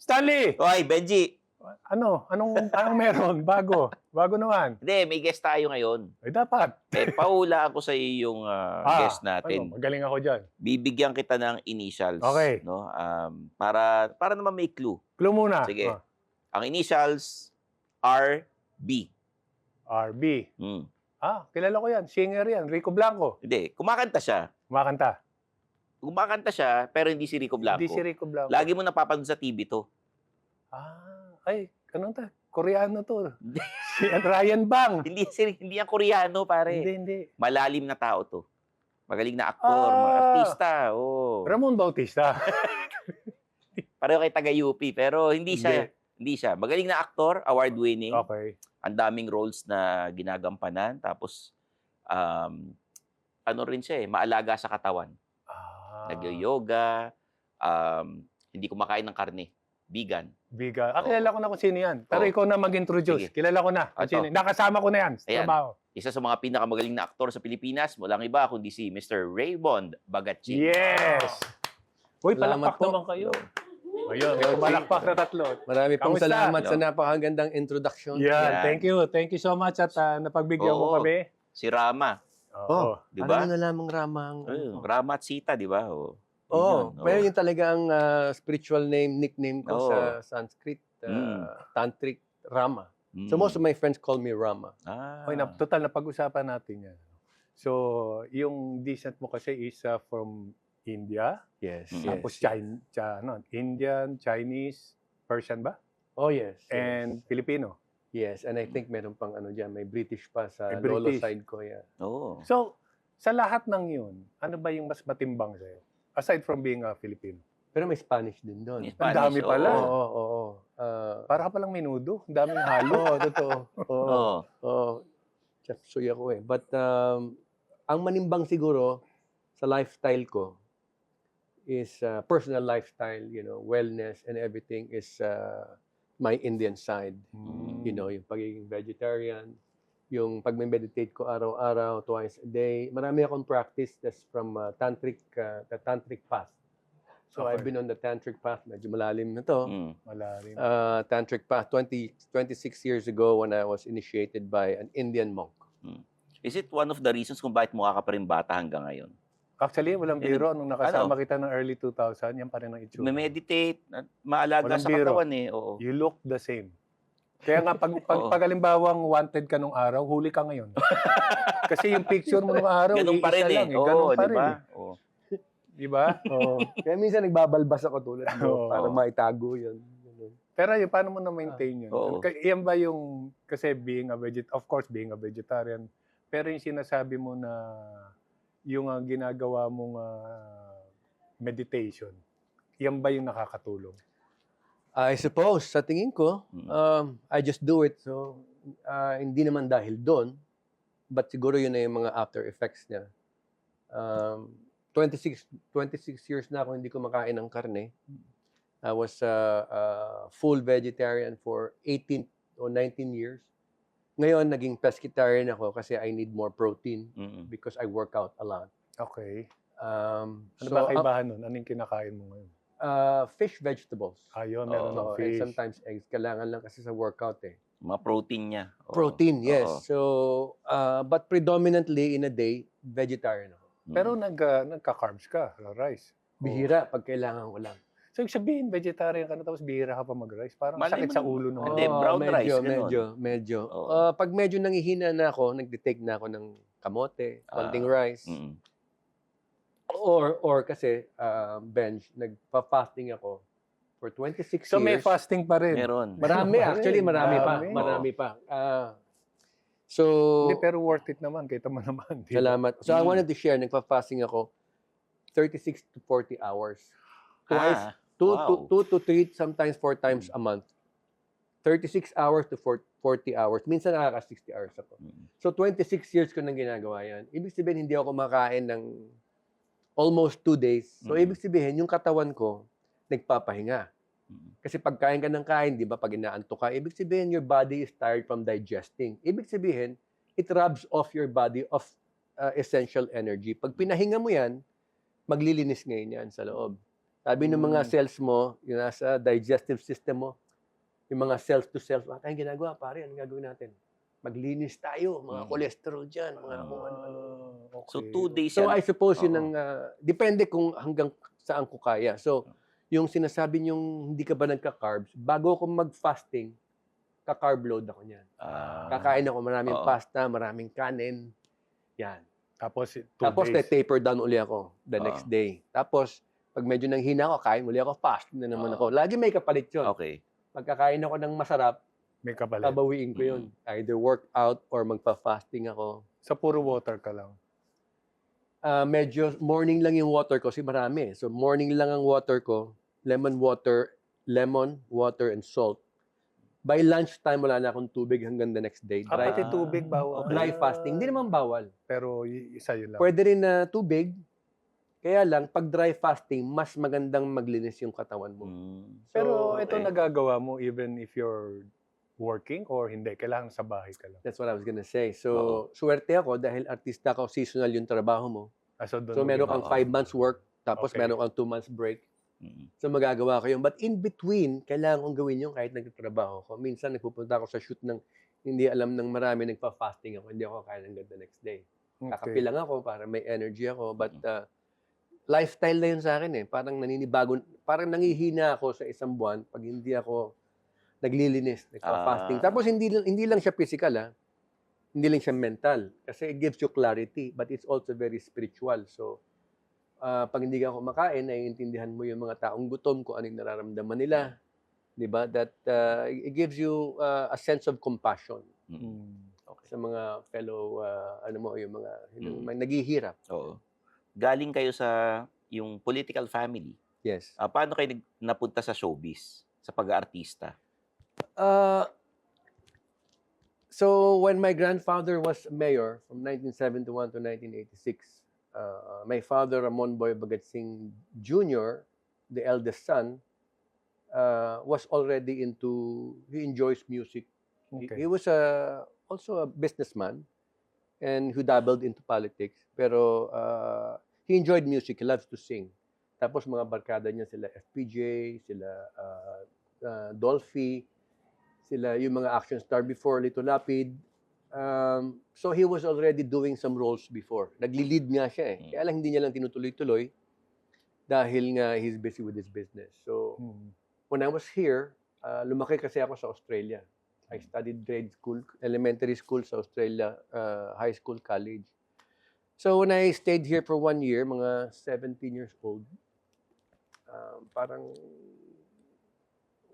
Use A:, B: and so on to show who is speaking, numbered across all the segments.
A: Stanley!
B: Hoy, Benji!
A: Anong meron? Bago. Bago naman.
B: Hindi, may guest tayo ngayon.
A: Ay, dapat.
B: Paula ako sa yung guest natin.
A: Magaling ako dyan.
B: Bibigyan kita ng initials.
A: Okay.
B: No? Para naman may clue.
A: Clue muna.
B: Sige. Ang initials, RB.
A: RB.
B: Hmm.
A: Kilala ko yan. Singer yan. Rico Blanco.
B: Hindi, kumakanta siya. Kumakanta siya, pero hindi si Rico Blanco.
A: Hindi si Rico Blanco.
B: Lagi mo napapanood sa TV to.
A: Koreano to. Si Ryan Bang.
B: Hindi yan Koreano, pare.
A: Hindi.
B: Malalim na tao to. Magaling na aktor, mga artista. Oh.
A: Ramon Bautista.
B: Pareho kay taga-UP, pero hindi siya. Hindi siya. Magaling na aktor, award-winning.
A: Okay.
B: Ang daming roles na ginagampanan. Tapos, ano rin siya maalaga sa katawan. Nag-yoga, hindi kumakain ng karne. Vegan.
A: Kilala ko na kung sino yan. Pero ikaw na mag-introduce.
B: Sige.
A: Kilala ko na kung sino. Nakasama ko na yan sa
B: Ayan.
A: trabaho.
B: Isa sa mga pinakamagaling na aktor sa Pilipinas, walang iba kundi si Mr. Raymond Bagatching.
A: Yes! Uy,
C: Salamat
A: palakpak
C: po.
A: naman kayo. Ayun, palakpak na tatlo.
C: Marami pong
A: Kamusta?
C: salamat sa
B: No.
C: napakagandang introduction.
A: Yan,
B: Yan.
A: thank you so much at napagbigyan mo
B: Oo.
A: kami.
B: Si Rama.
A: Oo.
B: Di ba?
C: Ano na lamang ramang...
B: Rama at Sita, di ba?
C: pero yung talagang spiritual nickname ko
B: Oo.
C: sa Sanskrit, Tantric Rama. So most of my friends call me Rama.
A: Oy, total na pag-usapan natin yan. So, yung descent mo kasi is from India,
C: Yes,
A: tapos Indian, Chinese, Persian ba?
C: Oh, yes.
A: And Filipino.
C: Yes, and I think meron pang dyan, may British pa sa
A: May
C: lolo
A: British.
C: side ko. Yeah.
B: Oo.
A: So, sa lahat ng yun, ano ba yung mas matimbang sa'yo? Aside from being a Filipino.
C: Pero may Spanish din doon.
B: Spanish,
A: Ang dami pala.
C: Oo.
A: Para ka palang menudo. Ang daming halo.
C: Oo, totoo.
B: Oo.
C: Oo. Chef suy ako eh. But ang manimbang siguro sa lifestyle ko is personal lifestyle, wellness and everything is my Indian side. Yung pagiging vegetarian, yung pag-meditate ko araw-araw, twice a day. Marami akong practice that's from the tantric path. So
A: Okay.
C: I've been on the tantric path, medyo malalim na to.
A: Malalim.
C: Tantric path 26 years ago when I was initiated by an Indian monk.
B: Is it one of the reasons kung bakit mukha ka pa rin bata hanggang ngayon?
A: Actually, walang biro. Nung nakasama kita ng early 2000, yan pa rin ang itsura.
B: Meditate, maalaga
A: Walang
B: sa
A: biro.
B: katawan Oo.
A: You look the same. Kaya nga,
B: Oo.
A: pag halimbawang wanted ka nung araw, huli ka ngayon. Kasi yung picture mo nung araw,
B: Ganun pa rin
A: iisa lang.
B: Oo,
A: Ganun pa
B: di
A: rin.
B: ba? Oo.
A: Di ba?
C: Oo. Kaya minsan nagbabalbas ako tulad mo
A: Oo.
C: para maitago yun. Ganun.
A: Pero yun, paano mo na-maintain yun?
B: Oo.
A: Yan ba yung, kasi of course, being a vegetarian, pero yung sinasabi mo na yung ginagawa mong meditation, yan ba yung nakakatulong?
C: I suppose, sa tingin ko, I just do it. So, hindi naman dahil doon, but siguro yun na yung mga after effects niya. 26 years na ako hindi kumakain ng karne. I was full vegetarian for 18 or 19 years. Ngayon, naging pescatarian ako kasi I need more protein because I work out a lot.
A: Okay. Ano
C: So,
A: ba kaibahan nun? Ano yung kinakain mo ngayon?
C: fish, vegetables.
A: Ayun, meron ng
C: And
A: fish.
C: sometimes eggs. Kailangan lang kasi sa workout eh.
B: Mga protein niya. Oo.
C: Protein, yes.
B: Oo.
C: So, but predominantly in a day, vegetarian ako.
A: Pero nagka-carbs ka, rice.
C: Bihira pag kailangan ko lang.
A: So, ibig sabihin, vegetarian ka na tapos bihira ka pa mag-rice. Parang
B: Malay
A: sakit
B: mo
A: sa
B: naman.
A: ulo naman.
B: Hindi, brown rice, ganun.
C: Medyo.
B: Oo.
C: Pag medyo nangihina na ako, nagde-take na ako ng kamote, konting rice. Or kasi, bench, nagpa-fasting ako for 26
A: So, may
C: years.
A: fasting pa rin.
B: Meron.
C: Marami, actually, marami pa.
A: Marami.
C: Marami pa. So,
A: Hindi, pero worth it naman. Kita mo naman. di ba?
C: salamat. So, I wanted to share, nagpa-fasting ako 36 to 40 hours. Twice,
B: Wow.
C: 2 to 3, sometimes 4 times a month. 36 hours to 40 hours. Minsan nakaka-60 hours ako. So, 26 years ko nang ginagawa yan. Ibig sabihin, hindi ako kumakain ng almost 2 days. So, ibig sabihin, yung katawan ko, nagpapahinga. Kasi pagkain ka ng kain, di ba, pag inaantok ka, ibig sabihin, your body is tired from digesting. Ibig sabihin, it robs off your body of essential energy. Pag pinahinga mo yan, maglilinis ngayon yan sa loob. Sabi ng mga cells mo, yung nasa digestive system mo, yung mga cells to cells, tayong ginagawa, pare, anong gagawin natin? Maglinis tayo, mga cholesterol dyan, mga kung ano.
B: So 2 days
C: So
B: yan.
C: I suppose yun
B: Oo.
C: ang, depende kung hanggang saan ko kaya. So, yung sinasabi niyong hindi ka ba nagka-carbs, bago ako mag-fasting, ka-carb load ako niyan. Kakain ako maraming
B: Oo.
C: pasta, maraming kanin. Yan.
A: Tapos 2
C: Tapos
A: days.
C: taper down uli ako the next day. Tapos, pag medyo nanghina ako, kain uli ako, fasting na naman ako. Lagi may kapalit yun.
B: Okay.
C: Pagkakain ako ng masarap,
A: May kapalit.
C: babawiin ko yun. Either workout or magpa-fasting ako.
A: Sa puro water ka lang.
C: Medyo morning lang yung water ko kasi marami. So morning lang ang water ko, lemon, water, and salt. By lunchtime, wala na akong tubig hanggang the next day. Dry,
A: Pati tubig bawal.
C: dry fasting. Hindi naman bawal.
A: Pero isa yun lang.
C: Pwede rin na tubig. Kaya lang, pag dry fasting, mas magandang maglinis yung katawan mo.
A: Pero ito
B: okay.
A: nagagawa mo even if you're working or hindi. Kailangan sa bahay ka lang.
C: That's what I was gonna say. So, swerte ako dahil artista ako, seasonal yung trabaho mo.
A: So, doon
C: So,
A: mo
C: meron
A: ginawa.
C: kang 5 months work, tapos
A: Okay.
C: meron kang 2 months break. So, magagawa ko yun. But in between, kailangan kong gawin yun kahit nagtatrabaho ko. Minsan, nagpupunta ako sa shoot ng hindi alam ng marami, nagpa-fasting ako. Hindi ako kain hanggang the next day. Kakapi lang ako para may energy ako. But lifestyle na yun sa akin eh. Parang naninibago, parang nangihina ako sa isang buwan pag hindi ako naglilinis, nagpa-fasting. Tapos hindi lang siya physical Hindi lang siya mental. Kasi it gives you clarity, but it's also very spiritual. So, pag hindi ka kumakain, naiintindihan mo yung mga taong gutom, kung anong nararamdaman nila. Di ba? That it gives you a sense of compassion
B: Okay.
C: sa mga fellow, yung mga naghihirap.
B: Oo. Galing kayo sa yung political family.
C: Yes.
B: Paano kayo napunta sa showbiz? Sa pag-aartista?
C: So when my grandfather was mayor from 1971 to 1986, my father, Ramon Boy Bagatsing Jr., the eldest son, was already he enjoys music. He was also a businessman and who dabbled into politics. Pero he enjoyed music. He loves to sing. Tapos mga barkada niya sila FPJ, sila Dolphy, sila yung mga action star before, Lito Lapid. So he was already doing some roles before. Nagli-lead nga siya Kaya lang hindi niya lang tinutuloy-tuloy dahil nga he's busy with his business. So when I was here, lumaki kasi ako sa Australia. I studied grade school, elementary school sa Australia, high school, college. So when I stayed here for 1 year, mga 17 years old, parang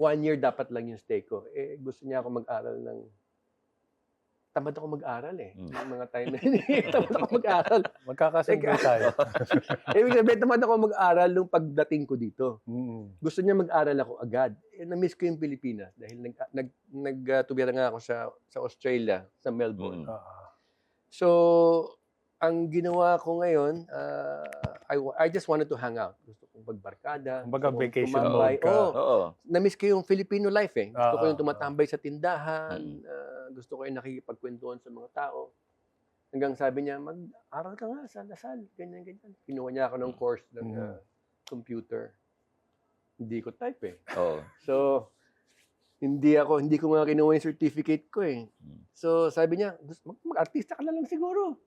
C: 1 year dapat lang yung stay ko. Gusto niya ako mag-aral tamad ako mag-aral Yung mga time na tamad ako mag-aral.
A: Magkakasundo tayo.
C: Ibig sabihin, tamad ako mag-aral nung pagdating ko dito. Gusto niya mag-aral ako agad. Na-miss ko yung Pilipinas dahil nagtubira nga ako sa Australia, sa Melbourne. So, ang ginawa ko ngayon, I just wanted to hang out. Gusto kong magbarkada.
A: Kumbaga
C: gusto kong
A: vacation
C: tumambay.
A: mode ka.
B: Oo.
C: Na-miss ko yung Filipino life Gusto ko yung
A: Oo.
C: tumatambay sa tindahan. Gusto ko yung nakikipagkwentuhan sa mga tao. Hanggang sabi niya, mag-aral ka nga sa Lasal. Ganyan. Kinuha niya ako ng course ng computer. Hindi ko type
B: Oo.
C: So, hindi ko nga kinuha yung certificate ko So, sabi niya, mag-artista ka na lang siguro.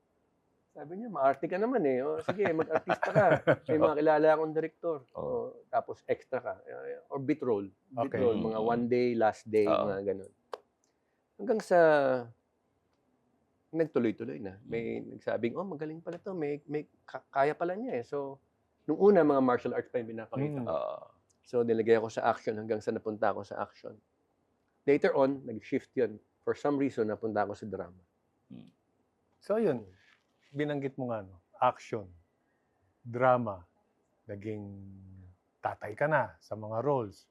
C: Sabi niya, ma-arte ka naman O, sige, mag-artista ka. May mga kilala akong direktor. Tapos extra ka. Or bit role.
A: Okay.
C: Bit role, mga one day, last day, mga ganun. Hanggang sa nagtuloy-tuloy na. May nagsabing, magaling pala to. May kaya pala niya So, nung una, mga martial arts pa yung pinapakita. So, nilagay ako sa action hanggang sa napunta ako sa action. Later on, nag-shift yun. For some reason, napunta ako sa drama.
A: So yun, binanggit mo nga, action, drama, naging tatay ka na sa mga roles.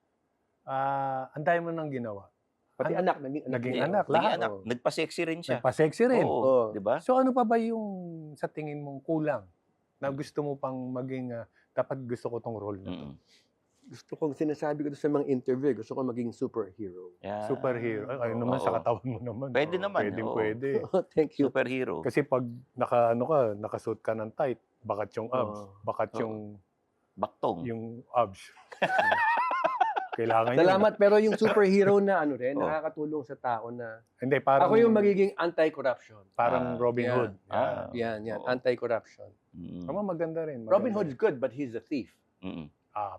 A: Ang dami mo nang ginawa.
C: Pati anak,
A: naging anak, lahat.
B: Nagpa-sexy rin siya.
A: Nagpa-sexy rin.
B: Oo, di ba?
A: So ano pa ba yung sa tingin mong kulang na gusto mo pang maging, dapat gusto ko tong role na to?
C: Gusto kong sinasabi ko sa mga interview, gusto ko maging superhero.
B: Yeah.
A: Superhero. Ay, naman sa katawan mo naman.
B: Pwede naman.
A: Pwede.
C: Thank you.
B: Superhero.
A: Kasi pag nakasuot ka ng tight, bakat yung abs, bakat yung
B: Baktong.
A: yung abs. Kailangan yun.
C: Salamat, pero yung superhero na ano rin,
B: Oh.
C: nakakatulong sa tao na
A: Hindi, parang,
C: ako yung magiging anti-corruption.
A: parang Robin
C: Yeah.
A: Hood.
C: Yan,
B: Oo.
C: anti-corruption.
B: Mm.
A: Tama, maganda rin.
C: Robin
A: maganda
C: Hood's
A: rin.
C: good, but he's a thief.
B: Mm.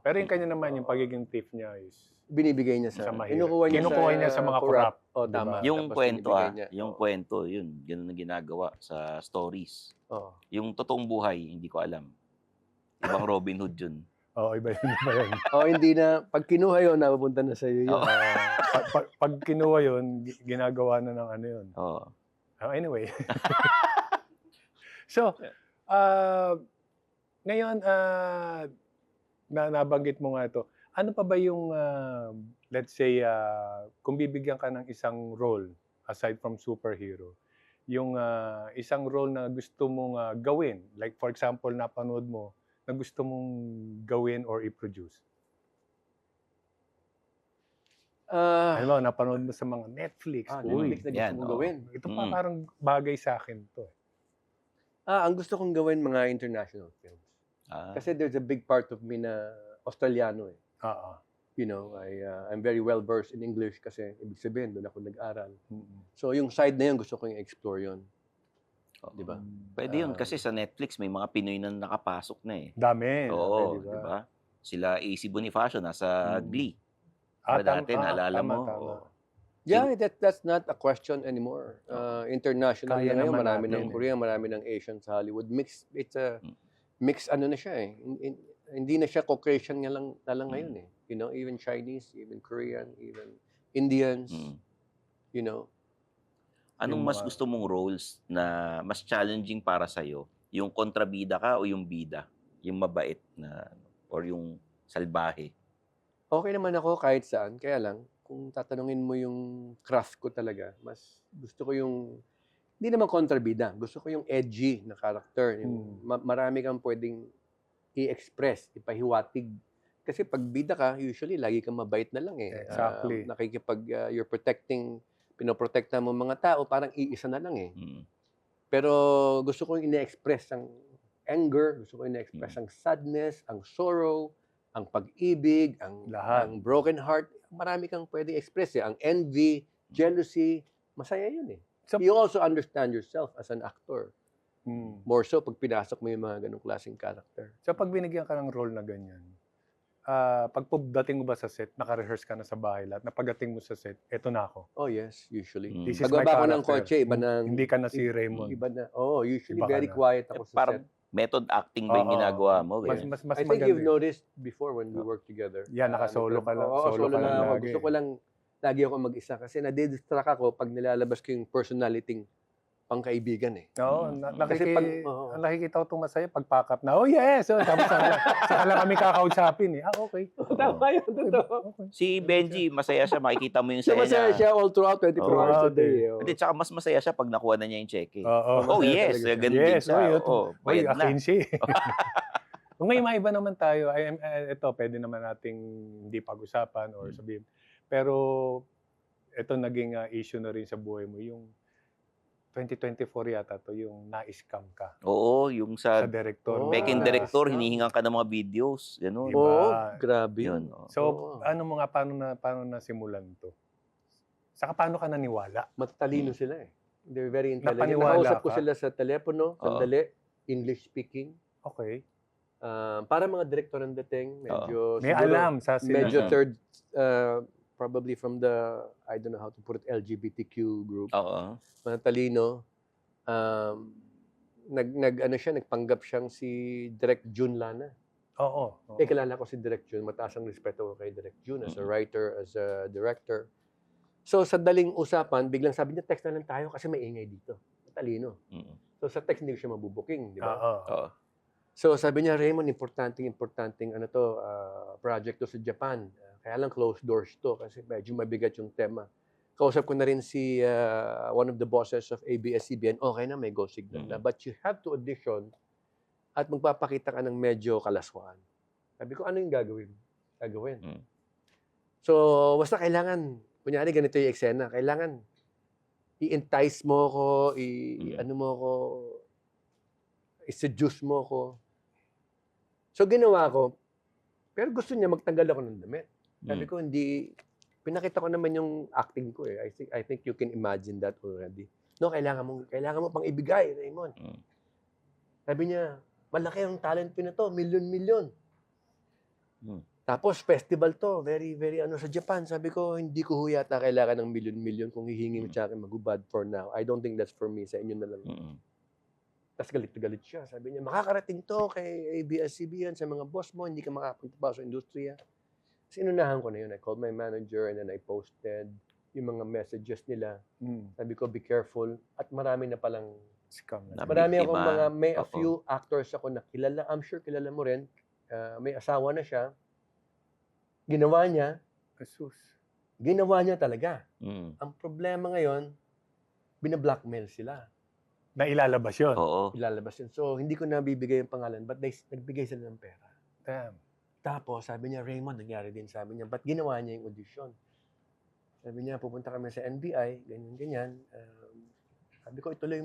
A: Pero yung kanya naman, yung pagiging thief niya is
C: Binibigay niya sa,
A: Sa mahirap.
C: kinukuha
A: niya sa mga corrupt.
C: O,
A: Diba?
C: tama.
B: Yung
C: Tapos
B: kwento
C: binibigay niya.
B: yung kwento, yun. Ganun ang ginagawa sa stories.
C: Oo.
B: Yung totoong buhay, hindi ko alam. Ibang Robin Hood yun.
A: Oo, iba yun.
C: Hindi na, pag kinuha yun, napupunta na sa iyo yun.
B: Oo.
A: Pag kinuha yun, ginagawa na ng ano yun.
B: Oo.
A: Anyway. So, ngayon, nabanggit mo nga ito. Ano pa ba yung, let's say, kung bibigyan ka ng isang role, aside from superhero, yung isang role na gusto mong gawin, like for example, napanood mo, na gusto mong gawin or i-produce? Alam mo, napanood mo sa mga Netflix.
C: Netflix na gusto
B: yan,
C: mong
B: oo.
C: gawin.
A: Ito pa parang bagay sa akin to.
C: Ang gusto kong gawin mga international films. Kasi there's a big part of me na Australiano eh.
A: Oo.
C: You know, I'm very well versed in English kasi ibig sabihin doon ako nag-aral.
A: Mm-mm.
C: So yung side na yun gusto kong i-explore yun.
B: Oo.
C: Di ba?
B: Pwede yun kasi sa Netflix may mga Pinoy na nakapasok na eh.
A: Dami.
B: Oo,
A: diba?
B: di ba? Sila AC Bonifacio nasa
A: Mm.
B: Glee.
A: Tama,
B: Dati, naalala
A: tama,
B: mo?
A: tama.
B: Oo.
C: Yeah, that's not a question anymore. International
A: Kaya
C: na ngayon,
A: naman
C: marami
A: natin
C: ng
A: eh.
C: Korean, marami ng Asian sa Hollywood. It's a
B: Mm.
C: mix ano na siya eh. Hindi na siya Caucasian na lang ngayon eh. You know, even Chinese, even Korean, even Indians,
B: Mm.
C: you know.
B: Anong
A: Yung
B: mas
A: mga-
B: gusto mong roles na mas challenging para sa'yo? Yung kontrabida ka o yung bida? Yung mabait na or yung salbahe?
C: Okay naman ako kahit saan. Kaya lang, kung tatanungin mo yung craft ko talaga, mas gusto ko yung, hindi naman kontrabida, gusto ko yung edgy na character. Yung marami kang pwedeng i-express, ipahiwatig. Kasi pag bida ka, usually, lagi kang mabait na lang eh.
A: Exactly.
C: You're protecting, pinoprotekta mo mga tao, parang iisa na lang eh.
B: Mm.
C: Pero gusto ko yung ine-express ang anger, gusto ko ine-express ang sadness, ang sorrow, ang pag-ibig,
A: Lahat.
C: ang broken heart. Marami kang pwede express eh. Ang envy, jealousy, masaya yun eh.
A: So-
C: You also understand yourself as an actor.
A: Mm.
C: More so pag pinasok mo yung mga ganong klaseng character.
A: So pag binigyan ka ng role na ganyan, pag pagdating mo ba sa set, naka-rehearse ka na sa bahay lahat, na pagdating mo sa set, eto na ako.
C: Oh yes, usually.
B: Mm.
A: This is my
C: Pagbaba ko ng
A: character.
C: kotse, iba na.
A: Hindi ka na si Raymond.
C: Iba na. Usually
A: Iba ka
C: very
A: na.
C: quiet ako sa
B: Parang
C: set.
B: method acting ba yung
A: Oo.
B: ginagawa mo?
A: Mas,
B: Ganyan?
A: mas, mas
C: I think
A: maganda.
C: you've noticed before when we work together.
A: Yeah, naka-solo ka lang.
C: Oo,
A: Solo ka lang
C: ako.
A: lagi.
C: Gusto ko lang lagi ako mag-isa kasi nadidistract ako pag nilalabas ko yung personality pangkaibigan eh.
A: Oo,
C: Kasi
A: nakikita ko itong masaya pag pack up na, oh yes! So, tapos saka lang kami kakausapin eh. Okay.
C: Tama yun, totoo.
A: Okay.
B: Si Benji, masaya siya. Makikita mo yung
C: Siya
B: saya
C: masaya
B: niya.
C: siya all throughout 24
B: Oo.
C: hours a day. eh.
B: Hindi, tsaka mas masaya siya pag nakuha na niya yung check eh.
A: Oo.
B: Oh,
C: Masaya
B: yes.
C: talaga siya.
B: Ganun din
A: Yes,
B: siya.
A: oy,
B: Oo,
A: Uy,
B: bayad na.
A: akinsi. Kung ngayon maiba naman tayo, ito, pwede naman nating hindi pag-usapan or sabihin. Pero, ito naging issue na rin sa buhay mo, yung 2024 yata to, yung na-scam ka
B: Oo, yung
A: sa
B: sa
A: director.
B: Peking
C: na-
B: director,
C: scam.
B: hinihingan ka ng mga videos. Ganun.
A: Diba?
C: Oo, grabe
B: Yun.
C: yun.
B: oh.
A: So,
C: Oo.
A: ano mo nga, paano nasimulan to? Saka paano ka naniwala?
C: Matalino sila eh. They're very intelligent.
A: Napaniwala
C: Nakausap ko
A: ka?
C: sila sa telepono, sandali, English speaking.
A: Okay.
C: Para mga director ng dating, medyo
A: May
C: siguro,
A: alam sa sila.
C: medyo
B: Mhm.
C: third, probably from the, I don't know how to put it, LGBTQ group.
B: Oo.
C: Matalino. Nagpanggap siyang si Direk Jun Lana.
A: Oo.
C: Kilala ko si Direk Jun. Mataas ang respeto ko kay Direk Jun as a
B: Mhm.
C: writer, as a director. So sa daling usapan, biglang sabi niya, text na lang tayo kasi may ingay dito. Matalino.
B: Mm.
C: So sa text hindi ko siya mabubuking, di ba?
A: Oo.
B: Oo.
C: So sabi niya, Raymond, importanteng project to sa Japan. Kaya lang closed doors to kasi medyo mabigat yung tema. Kausap ko na rin si one of the bosses of ABS-CBN. Okay na, may go signal na. But you have to audition at magpapakita ka ng medyo kalaswaan. Sabi ko, ano yung gagawin? So, basta kailangan, kunyari ganito yung eksena, kailangan i-entice mo ko, i-seduce mo ko. So, ginawa ko, Pero gusto niya magtanggal ako ng damit. Sabi
B: Mm.
C: ko, hindi, pinakita ko naman yung acting ko eh. I think you can imagine that already. No, kailangan mo pang ibigay, Raymond.
B: Mm.
C: Sabi niya, malaki ang talent ko na to, milyon-milyon.
B: Mm.
C: Tapos festival to, very, very sa Japan. Sabi ko, hindi ko yata kailangan ng milyon-milyon kung hihingi mo sa akin magubad for now. I don't think that's for me, sa inyo na lang.
B: Mm.
C: Tapos galit na galit siya. Sabi niya, makakarating to kay ABS-CBN sa mga boss mo, hindi ka makapunta pa sa industriya. Sinunahan ko na yun. I called my manager and then I posted yung mga messages nila. Sabi ko, be careful. At marami na palang,
A: Scam na.
B: Na-
C: marami akong
B: biktima.
C: mga, may a
B: Oo.
C: few actors ako na kilala. I'm sure kilala mo rin. May asawa na siya. Ginawa niya.
A: Jesus.
C: Ginawa niya talaga.
B: Mm.
C: Ang problema ngayon, binablockmail sila.
A: Na ilalabas yun.
B: Oo.
C: Ilalabas yun. So, hindi ko nabibigay yung pangalan, but nagbigay sila ng pera.
A: Damn.
C: Tapos, sabi niya, Raymond, nangyari din. Sabi niya, ba't ginawa niya yung audition? Sabi niya, pupunta kami sa NBI, ganyan-ganyan. Sabi ko, ituloy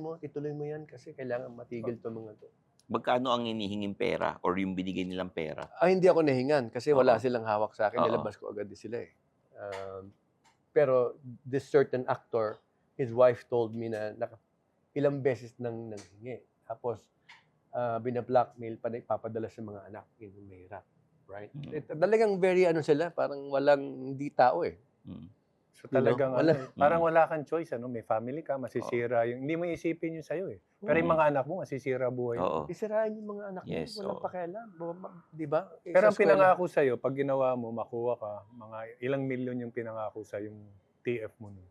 C: mo yan kasi kailangan matigil to mga to.
B: Magkano ang hinihinging pera or yung binigay nilang pera?
C: Hindi ako nahingan kasi wala
B: Oo.
C: silang hawak sa akin.
B: Oo.
C: Nilabas ko agad din sila eh. Pero this certain actor, his wife told me na ilang beses nang nanghingi. Tapos, binablockmail pa na ipapadala sa mga anak in mahirap. Right? Talagang very sila, parang walang hindi tao eh.
B: Mm.
A: So talagang
C: wala.
A: parang wala kang choice, may family ka, masisira yung hindi mo isipin yung sa'yo eh. Pero yung mga anak mo, masisira buhay mo.
B: Oo.
C: Isirain yung mga anak
B: Yes,
C: mo, walang
B: oo.
C: pakialam. Di ba?
A: Pero
C: Sa
A: ang
C: eskwela.
A: pinangako sa'yo, pag ginawa mo, makuha ka, mga ilang milyon yung pinangako sa yung TF mo nun.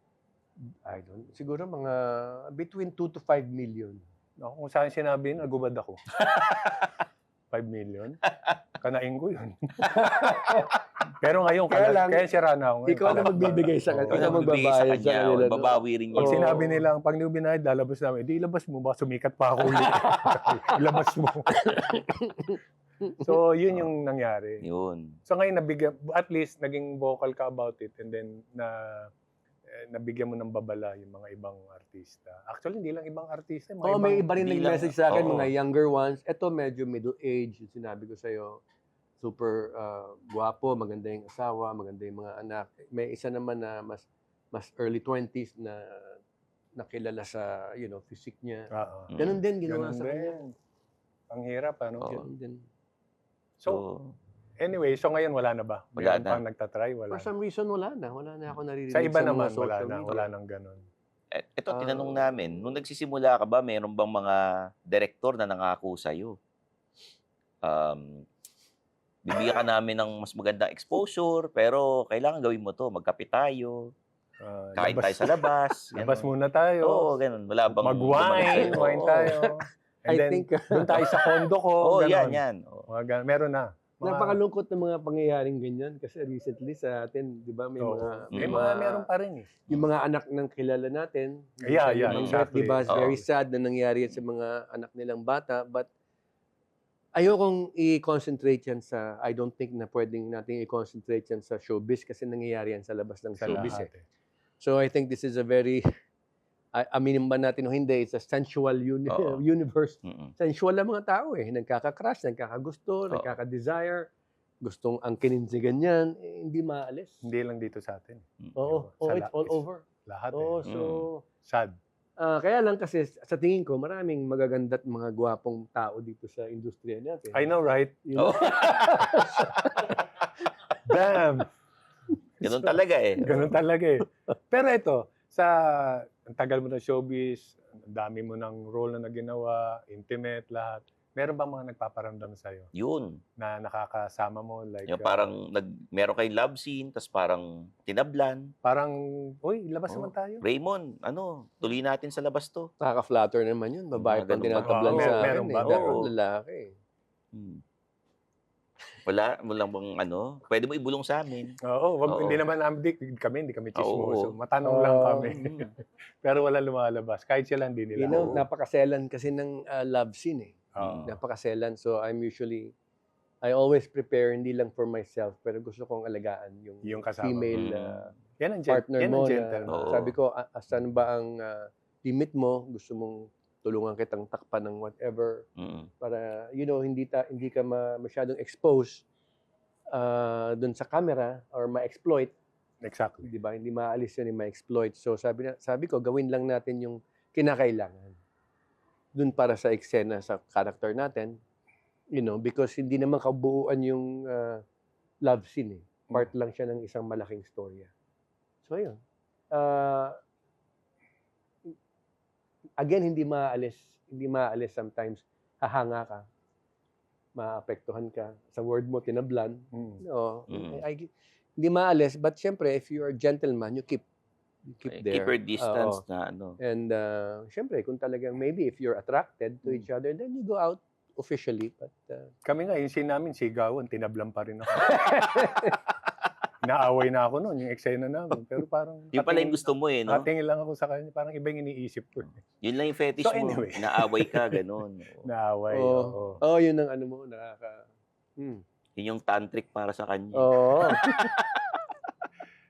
C: I don't, siguro mga between 2 to 5 million.
A: Ako, kung sa akin sinabi yun, nagubad ako. 5 million? Kanain ko yun. Pero ngayon,
C: Kaya lang,
A: kaya sira na ako ngayon.
C: Ikaw na magbibigay sa
A: Oo.
C: kanila.
B: Ikaw
C: Ikaw
B: na magbibigay sa
C: magbabayad sa
B: kanya.
C: kanila. no?
B: Babawi rin
A: Pag
B: yun.
A: sinabi nila, pag hindi mo binayad, lalabas namin. Di ilabas mo, baka sumikat pa ako ulit. Ilabas mo. So, yun yung nangyari.
B: Yun.
A: So ngayon, at least, naging vocal ka about it and then nabigyan mo ng babala yung mga ibang artista. Actually, hindi lang ibang artista. Mga
C: Oo, may
A: ibang,
C: iba rin
B: hindi
C: nag-message
B: lang-
C: sa akin,
B: oo.
C: mga younger ones. Ito medyo middle age, yung sinabi ko sa'yo. Super guwapo, maganda yung asawa, maganda yung mga anak. May isa naman na mas early 20s na nakilala sa, physique niya.
A: Oo.
C: Ganun din, ginawa
A: Ganun
C: sa kanya.
A: din. Ang hirap, ano?
B: Oo.
C: Ganun din.
A: So,
B: So,
A: anyway, so ngayon wala na ba?
B: Wala
A: Meron
B: na.
A: pang nagtatry? Wala
C: For some reason, wala na. Wala na ako naririnig
A: Sa iba
C: mga
A: naman,
C: social
A: wala na.
C: media.
A: Wala nang ganun.
B: ito, tinanong namin, nung nagsisimula ka ba, mayroon bang mga director na nangako sa'yo? Bibigyan ka namin ng mas magandang exposure, pero kailangan gawin mo to. Magkape tayo, kain tayo sa labas.
A: Labas
B: ganun.
A: muna tayo.
B: Oo, ganun. Wala bang
A: Mag-wine,
B: dumating sa'yo?
A: wine
B: Oo.
A: tayo. And
C: I
A: then,
C: think,
A: doon tayo sa condo ko.
B: Oo,
A: ganon.
B: yan. Oo.
A: Mga ganon. Meron na.
C: napakalungkot ng mga pangyayaring ganyan kasi recently sa atin, di ba, may
A: Oo.
C: mga,
A: May mga meron pa rin eh.
C: yung mga anak ng kilala natin.
A: Yeah,
C: yung mga
A: exactly.
C: Di ba, it's
B: Oo.
C: very sad na nangyari yan sa mga anak nilang bata. But ayokong i-concentrate yan sa, I don't think na pwedeng natin i-concentrate yan sa showbiz kasi nangyayari yan sa labas ng
A: Sa
C: showbiz
A: lahat
C: eh.
A: eh.
C: So I think this is a very, aminin ba natin o hindi, it's a sensual
B: Oo.
C: universe.
B: Mm-mm.
C: Sensual ang mga tao eh. Nagkaka-crush, nagkakagusto, nagkaka-desire. Gustong angkinin si ganyan, hindi maalis.
A: Hindi lang dito sa atin.
C: Oo,
A: Sa
C: it's all over.
A: Lahat
C: Oo,
A: eh.
C: so,
A: Sad.
C: kaya lang kasi sa tingin ko, maraming magaganda't mga gwapong tao dito sa industriya natin.
A: I know, right?
C: You know?
B: Oo.
A: Damn!
B: Ganun talaga eh.
A: Ganun talaga eh. Pero ito, ang tagal mo na showbiz, ang dami mo ng role na ginawa, intimate, lahat. Meron ba mga nagpaparamdam sa'yo
B: Yun.
A: na nakakasama mo? Like,
B: Yung parang meron kay love scene, tas parang tinablan.
A: parang, uy, labas
B: Oo.
A: naman tayo.
B: Raymond, tuloy natin sa labas to.
C: Nakaka-flatter naman yun. Babae
B: Mga
C: pang
B: ganun ba?
C: tinatablan
A: Oo,
C: sa akin.
A: meron ba?
C: Pero
B: Oo.
C: lalaki.
B: Hmm. Wala bang pwede mo ibulong sa amin.
A: Oo,
B: Oo.
A: hindi naman hindi kami chismoso.
B: Oo.
A: Matanong lang kami.
B: Mm.
A: Pero wala lumalabas. Kahit sila, hindi nila.
C: You know,
B: Oo.
C: napakaselan kasi ng love scene eh.
A: Oo.
C: Napakaselan. So I always prepare, hindi lang for myself, pero gusto kong alagaan yung
A: Yung kasama.
C: female
A: Yan ang
C: partner
A: yan ang
C: mo
A: gentle.
C: na,
B: Oo.
C: sabi ko, asan ba ang limit mo? Gusto mong tulungan kitang takpan ng whatever
B: Mm.
C: para, hindi ka masyadong exposed. dun sa camera or ma-exploit,
A: Exactly.
C: di ba? Hindi maalis yun yung ma-exploit. So sabi ko, gawin lang natin yung kinakailangan dun para sa eksena sa character natin, because hindi naman kabuuan yung love scene eh. Part lang siya ng isang malaking storya. So yun. Again, hindi maalis sometimes. Hahanga ka, maapektuhan ka. Sa word mo, tinablan. No, hindi maalis. But syempre, if you are a gentleman, you keep there.
B: Keep your distance
C: Oo.
B: na ano.
C: And syempre, kung talagang maybe if you're attracted to each other, then you go out officially. But
A: Kami nga, yung scene namin, sigawan, tinablan pa rin ako. Naaway na ako noon, yung eksena namin. Pero parang...
B: Yung pala yung gusto mo eh, no?
A: Nakatingin lang ako sa kanya, parang iba yung iniisip ko.
B: Yun lang yung fetish
A: So
B: mo.
A: anyway.
B: Naaway ka, ganun.
A: Naaway,
C: Oo.
A: oo.
C: Yun ang ano mo,
B: Yun yung tantric para sa kanya.
C: Oo.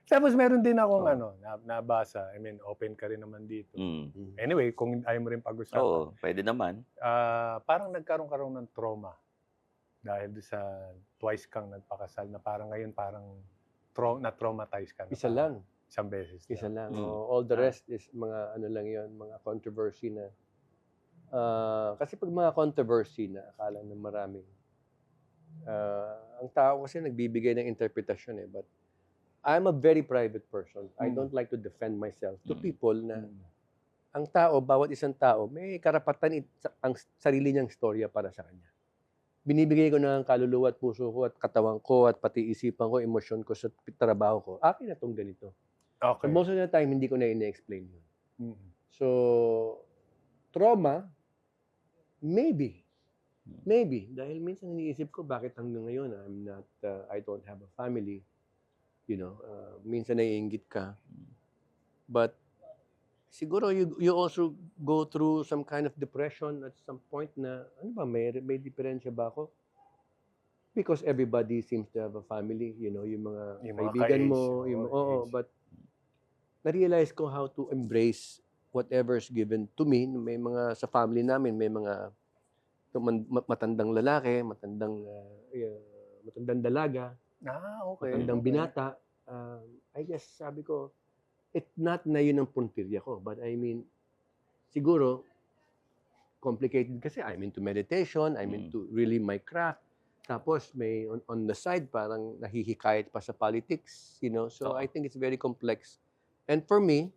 A: Tapos meron din akong
B: Oo.
A: nabasa. I mean, open ka rin naman dito.
B: Mm.
A: Anyway, kung ayaw mo rin pag-usapan.
B: Oo, pwede naman.
A: Parang nagkaroon ng trauma. Dahil doon sa twice kang nagpakasal na parang ngayon parang na-traumatize ka na.
C: Isa lang.
A: Isang beses.
C: Isa lang.
B: Mm.
C: All the rest is mga ano lang yon, mga controversy na. Kasi pag mga controversy na akala ng maraming, ang tao kasi nagbibigay ng interpretasyon eh. But I'm a very private person. I don't like to defend myself to people na ang tao, bawat isang tao, may karapatan ang sarili niyang storya para sa kanya. Binibigay ko na ang kaluluwa at puso ko at katawan ko at pati isipan ko, emosyon ko sa trabaho ko. Akin na itong ganito.
A: Okay.
C: So most of the time, hindi ko na ina-explain yun.
A: Mm.
C: So, trauma, maybe. Maybe. Dahil minsan iniisip ko, bakit hanggang ngayon, I don't have a family. Minsan naiinggit ka. But, siguro you also go through some kind of depression at some point na, ano ba, may diferensya ba ako? Because everybody seems to have a family, yung mga
A: Yung mga
C: kaibigan
A: ka-age,
C: mo,
A: age.
C: but na-realize ko how to embrace whatever's given to me. May mga, sa family namin, may mga matandang lalaki, matandang dalaga,
A: Okay.
C: matandang binata. I guess, sabi ko, it's not na yun ang puntirya ko. But I mean, siguro, complicated kasi I'm into meditation, I'm into really my craft. Tapos may on the side, parang nahihikayat pa sa politics, So I think it's very complex. And for me,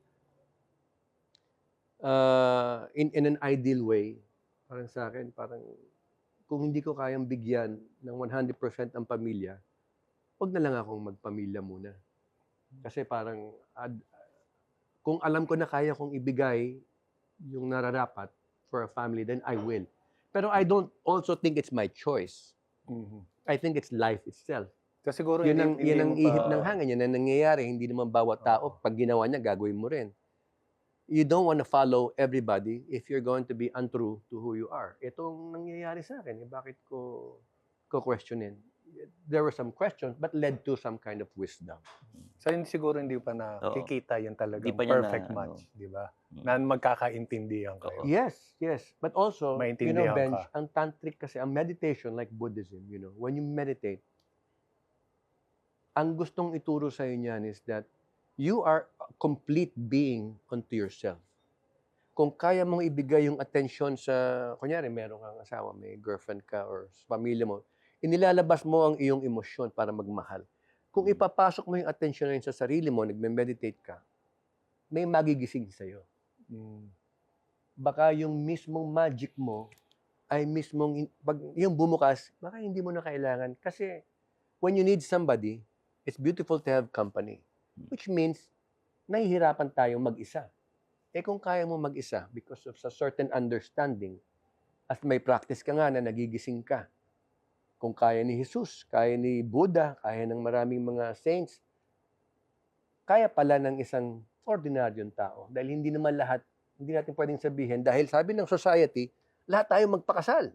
C: in an ideal way, parang sa akin, parang kung hindi ko kayang bigyan ng 100% ang pamilya, wag na lang akong magpamilya muna. Kasi parang, kung alam ko na kaya kong ibigay yung nararapat for a family, then I will. Pero I don't also think it's my choice. I think it's life itself.
A: Kasi siguro
C: Yun ang
A: mo
C: ihip
A: pa-
C: ng hangin, yun ang nangyayari. Hindi naman bawat tao, pag ginawa niya, gagawin mo rin. You don't want to follow everybody if you're going to be untrue to who you are. Itong nangyayari sa akin, bakit ko questionin? There were some questions, but led to some kind of wisdom.
A: So yun siguro hindi pa nakikita yung talagang
B: Hindi pa niya
A: perfect
B: na,
A: match, di ba? Na magkakaintindihan kayo.
C: Yes. But also,
A: Maintindihan
C: Benj,
A: ka.
C: ang tantric kasi, ang meditation, like Buddhism, when you meditate, ang gustong ituro sa niyan is that you are a complete being unto yourself. Kung kaya mong ibigay yung attention sa, kunyari, meron kang asawa, may girlfriend ka, or sa pamilya mo, inilalabas mo ang iyong emosyon para magmahal. Kung ipapasok mo yung attention na yun sa sarili mo, nagme-meditate ka, may magigising sa'yo. Baka yung mismong magic mo ay mismong, pag yung bumukas, baka hindi mo na kailangan. Kasi when you need somebody, it's beautiful to have company. Which means, nahihirapan tayong mag-isa. Kung kaya mo mag-isa, because of a certain understanding, at may practice ka nga na nagigising ka, kung kaya ni Jesus, kaya ni Buddha, kaya ng maraming mga saints, kaya pala ng isang ordinaryong tao. Dahil hindi naman lahat, hindi natin pwedeng sabihin, dahil sabi ng society, lahat tayo magpakasal.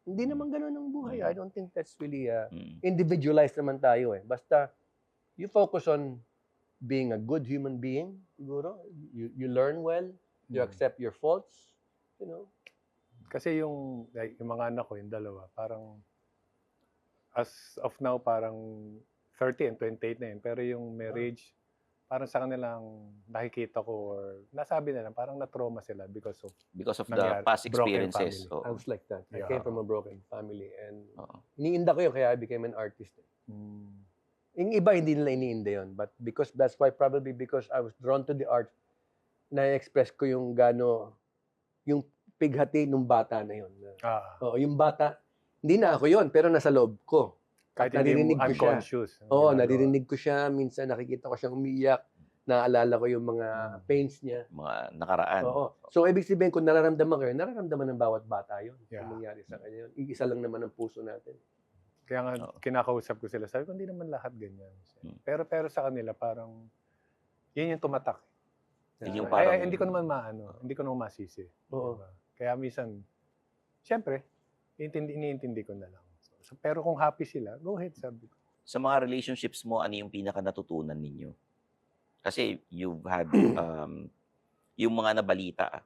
C: Hindi naman ganun ang buhay. I don't think that's really individualized naman tayo eh. Basta, you focus on being a good human being, siguro. You learn well, you accept your faults,
A: Kasi yung mga anak ko, yung dalawa, parang as of now, parang 30 and 28 na yun. Pero yung marriage, parang sa kanilang nakikita ko or nasabi nila, parang na-trauma sila because of
B: Because of the
A: nangyari,
B: past
A: broken
B: experiences.
A: family.
C: I was like that. I
A: Yeah.
C: came from a broken family and
B: Oo.
C: iniinda ko yun kaya I became an artist. Yung iba hindi nila iniinda yun. But because that's why probably because I was drawn to the art, na-express ko yung yung pighati nung bata na yun. Oo, yung bata, hindi na ako yun, pero nasa loob ko.
A: Kahit
C: At
A: hindi mo
C: naririnig ko siya.
A: unconscious. ang
C: Oo,
A: ginagawa.
C: naririnig ko siya. Minsan nakikita ko siyang umiiyak. Naaalala ko yung mga pains niya.
B: Mga nakaraan.
C: Oo. So, ibig sabihin, kung nararamdaman ko yun, nararamdaman ng bawat bata yun.
A: Yeah.
C: Yung nangyari sa kanya yun. Iisa lang naman ang puso natin.
A: Kaya nga,
B: Oo.
A: kinakausap ko sila. Sabi ko, hindi naman lahat ganyan. Pero sa kanila, parang, yun yung tumatak.
B: Yun yung
A: Kaya
B: parang-
A: hindi ko naman hindi ko naman masisi.
C: Oo.
A: Diba? Kaya minsan, syempre, iniintindi ko na lang. So, pero kung happy sila, go ahead, sabi ko.
B: Sa mga relationships mo, ano yung pinaka natutunan ninyo? Kasi you've had yung mga nabalita.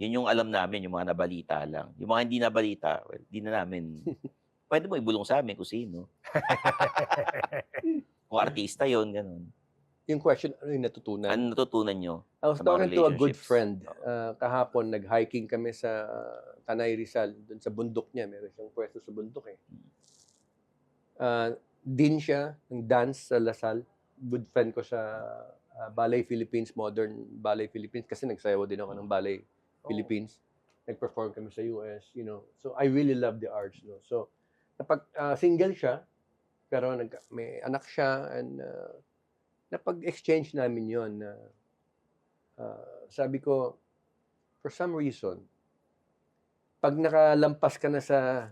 B: Yun yung alam namin, yung mga nabalita lang. Yung mga hindi nabalita, well, di na namin. Pwede mo ibulong sa amin kung sino. Kung artista yon ganun.
C: Yung question, ano yung natutunan?
B: Ano natutunan nyo?
C: I was
B: sa mga
C: talking to a good
B: relationships?
C: friend. Kahapon, nag-hiking kami sa Tanay Rizal. Doon sa bundok niya. Meron siyang pwesto sa bundok eh. Din siya ng dance sa Lasal. Good friend ko sa Ballet Philippines, Modern Ballet Philippines. Kasi nagsayaw din ako ng Ballet Philippines. Nag-perform kami sa US, you know. So, I really love the arts. No? So, napag single siya, pero may anak siya and napag-exchange namin yon na sabi ko, for some reason, pag nakalampas ka na sa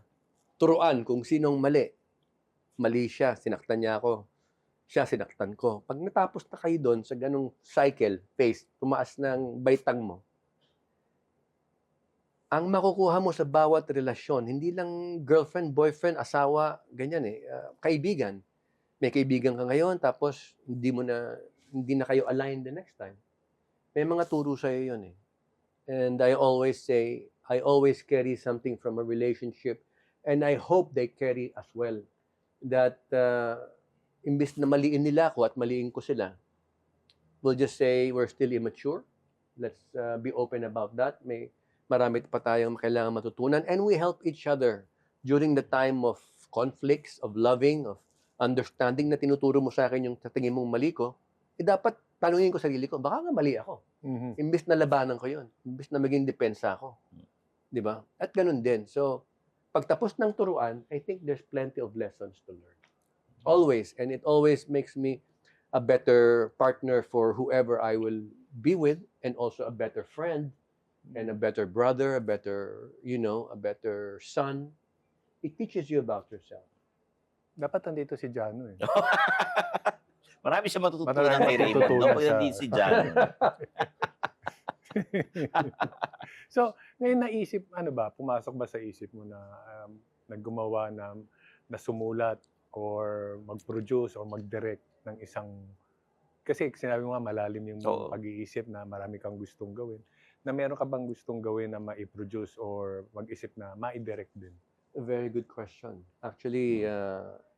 C: turuan kung sinong mali siya, sinaktan niya ako, siya sinaktan ko. Pag natapos na kayo doon sa ganung cycle, phase, tumaas ng baitang mo, ang makukuha mo sa bawat relasyon, hindi lang girlfriend, boyfriend, asawa, ganyan eh, kaibigan. May kaibigan ka ngayon, tapos hindi na kayo aligned the next time. May mga turo sa'yo yun eh. And I always say, I always carry something from a relationship and I hope they carry as well. That imbis na maliin nila ako at maliin ko sila, we'll just say we're still immature. Let's be open about that. Marami pa tayong kailangan matutunan and we help each other during the time of conflicts, of loving, of understanding na tinuturo mo sa akin yung tingin mong mali ko, dapat tanungin ko sarili ko, baka nga mali ako. Imbis na labanan ko yun. Imbis na maging depensa ako. Di ba? At ganun din. So, pagtapos ng turuan, I think there's plenty of lessons to learn. Always. And it always makes me a better partner for whoever I will be with and also a better friend and a better brother, a better son. It teaches you about yourself.
A: Dapat nandito si Jano eh.
B: Marami siya matututunan
A: Marami
B: kay Raymond.
A: matututunan
B: No,
A: sa-
B: hindi si Jan.
A: So, ngayon naisip, pumasok ba sa isip mo na naggumawa na sumulat or mag-produce or mag-direct ng isang, kasi sinabi mo nga malalim yung
B: Oo.
A: pag-iisip na marami kang gustong gawin, na meron ka bang gustong gawin na ma-produce or mag-isip na ma-direct din?
C: A very good question. Actually,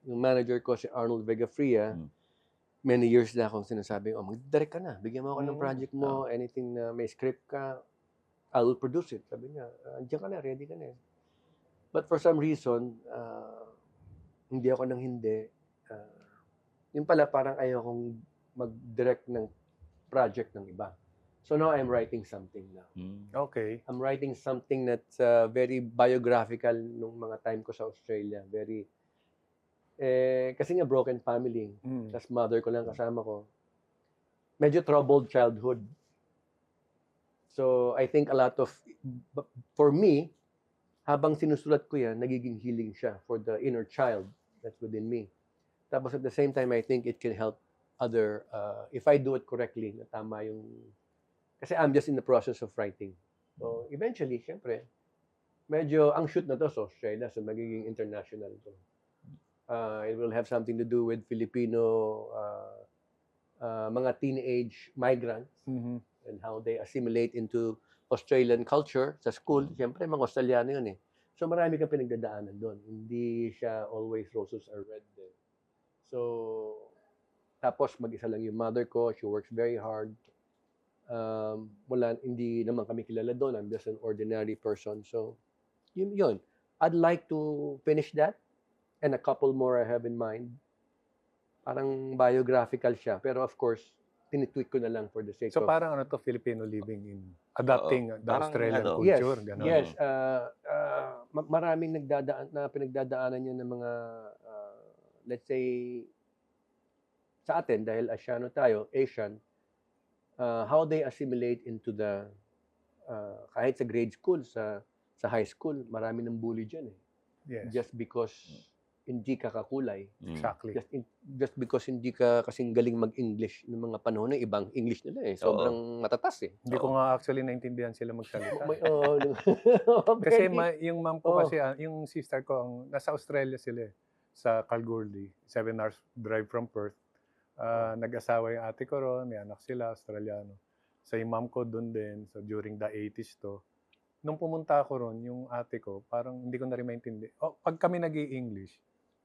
C: yung manager ko, si Arnold Vegafria, many years na akong sinasabi, mag-direct ka na. Bigyan mo ako ng project mo, anything na may script ka, I will produce it. Sabi niya, andiyan ka na, ready ka na. But for some reason, hindi ako nang hindi. Yung pala, parang ayaw kong mag-direct ng project ng iba. So now I'm writing something now.
A: Okay.
C: I'm writing something that's very biographical nung mga time ko sa Australia. Very, kasi nga broken family. Tapos mother ko lang kasama ko. Medyo troubled childhood. So I think a lot of, for me, habang sinusulat ko yan, nagiging healing siya for the inner child that's within me. Tapos at the same time, I think it can help other, if I do it correctly, na tama yung, kasi I'm just in the process of writing. So eventually, syempre, medyo ang shoot na to sa Australia, so magiging international to. It will have something to do with Filipino mga teenage migrants and how they assimilate into Australian culture sa school. Siyempre, mga Australiano yun eh. So marami kang pinagdadaanan doon. Hindi siya always roses are red din. So, tapos mag-isa lang yung mother ko. She works very hard. Hindi naman kami kilala doon. I'm just an ordinary person. So, yun. I'd like to finish that and a couple more I have in mind. Parang biographical siya. Pero of course, tinitweak ko na lang for the sake
A: So
C: of...
A: parang ano to, Filipino living in adapting the
B: Parang
A: Australian
B: ano,
A: culture. Ganon.
C: Yes. Maraming pinagdadaanan niya ng mga, let's say, sa atin, dahil Asiano tayo, Asian, how they assimilate into the, kahit sa grade school, sa high school, marami ng bully dyan eh.
A: Yes,
C: Just because hindi ka kakulay.
A: exactly.
C: Just because hindi ka kasing galing mag-English ng mga panahon na ibang English nila eh. Sobrang matatas eh.
A: Hindi ko nga actually naintindihan sila magsalita.
C: Okay.
A: Kasi yung mom ko kasi, yung sister ko, nasa Australia sila eh, sa Kalgoorlie, 7 hours drive from Perth. Nag-asawa yung ate ko ron, may anak sila, Australiano. So yung mom ko doon din, so during the 80s to. Nung pumunta ako ron, yung ate ko, parang hindi ko na rin maintindihan. Pag kami nag-i-English,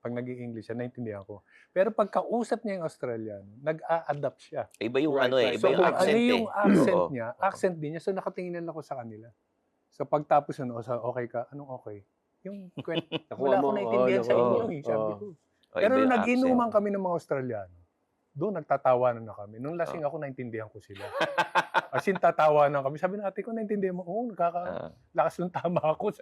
A: siya, naintindihan ko. Pero pagkausap niya yung Australiano, nag-a-adapt siya.
B: Iba yung
C: Right,
B: ano
C: right.
B: iba
A: So
B: yung
A: kung
B: accent
A: ano yung accent
B: Oo.
A: niya, accent din niya, so nakatingin lang ako sa kanila. So pagtapos yun, okay ka? Anong okay? Yung kwento, wala akong naintindihan sa inyo eh, sabi ko. Pero nung nag-inuman kami ng mga Australiano, doon nagtatawanan na kami. Nung lasing ako, naintindihan ko sila. As in, tatawanan kami. Sabi ng ate ko, naintindihan mo? Oo, nakakalakas ng tama ako.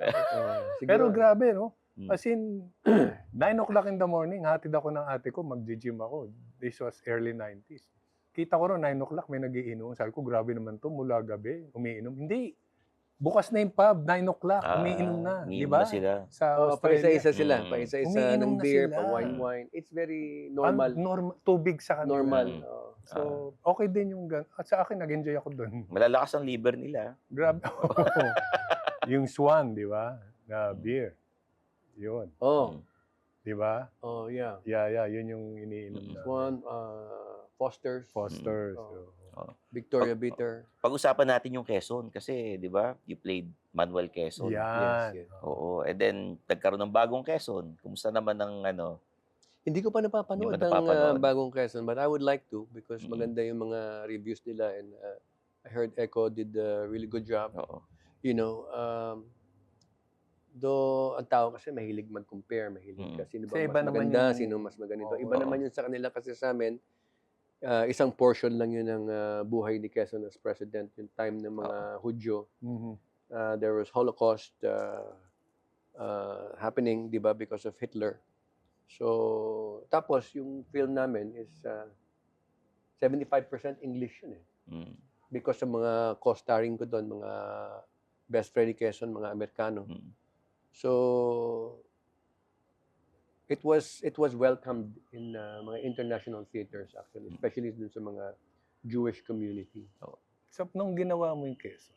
A: Pero grabe, no? As in, 9 o'clock in the morning, hatid ako ng ate ko, mag-gym ako. This was early 90s. Kita ko rin, 9 o'clock, may nagiinom. Sabi ko, grabe naman to, mula gabi, umiinom. Hindi. Bukas na yung pub, 9 o'clock, umiinom na. Di ba?
B: Sila.
A: Sa Australia.
C: Pa-isa-isa sila. Pa-isa-isa
A: Umiinom
C: ng
A: na
C: beer,
A: sila.
C: pa-wine-wine. It's very normal.
A: Tubig sa kanila.
C: Normal.
A: So, okay din yung gan. At sa akin, nag-enjoy ako doon.
B: Malalakas ang liver nila.
A: Grabe. Yung Swan, di ba? Na beer. Yun. Di ba?
C: Oh, yeah.
A: Yeah, yun yung iniinom na.
C: Swan, Foster's.
A: Foster's.
C: Victoria Bitter.
B: Pag-usapan natin yung Quezon kasi, di ba, you played Manuel Quezon.
A: Yan.
C: Yes.
B: Oo. And then, nagkaroon ng bagong Quezon. Kumusta naman ang ano?
C: Hindi ko pa napapanood ang bagong Quezon, but I would like to because maganda yung mga reviews nila and I heard Echo did a really good job.
B: Oo.
C: You know, though ang tao kasi mahilig mag-compare, mahilig kasi sino ba
A: Kasi iba
C: mas
A: naman
C: maganda,
A: yung-
C: sino mas maganito.
A: Oo.
C: Iba naman yun sa kanila kasi sa amin, isang portion lang yun ng buhay ni Quezon as president, yung time ng mga Hudyo.
A: Mhm.
C: There was Holocaust happening, di ba, because of Hitler. So, tapos yung film namin is 75% English yun eh. Because sa mga co-starring ko doon, mga best friend ni Quezon, mga Amerikano. So, it was welcomed in mga international theaters actually, especially dun sa mga Jewish community.
A: So, nung ginawa mo yung Quezon,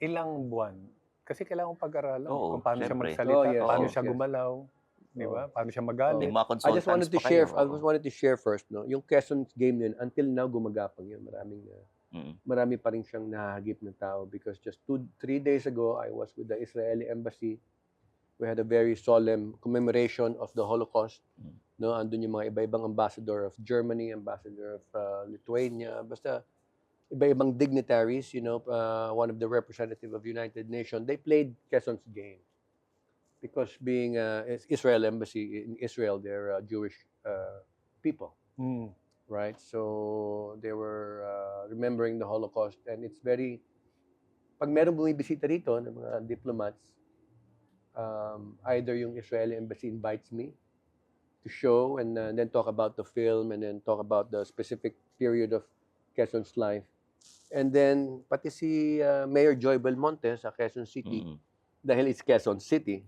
A: ilang buwan? Kasi kailangan kong pag-aralan
B: Oo,
A: kung paano siya
B: syempre.
A: magsalita,
C: Yes,
A: paano
C: yes,
A: siya
C: yes.
A: gumalaw, di ba? Paano siya
B: May
A: magalit.
B: mga
C: I
B: consultants
C: just wanted to
B: pa
C: share.
B: kayo.
C: I just wanted to share first, no. Yung Quezon game yun, until now gumagapang yun. Marami pa rin siyang nahagip ng tao because just 3 days ago I was with the Israeli embassy. We had a very solemn commemoration of the Holocaust. No, andun yung mga iba-ibang ambassador of Germany, ambassador of Lithuania, basta iba-ibang dignitaries, you know, one of the representative of United Nations. They played Quezon's game. Because being Israel embassy in Israel, they're Jewish people, right? So they were remembering the Holocaust, and it's very. Pag meron bumibisita rito ng mga diplomats, either yung Israeli embassy invites me to show and then talk about the film and then talk about the specific period of Quezon's life, and then pati si Mayor Joy Belmonte sa Quezon City. Dahil it's Quezon City.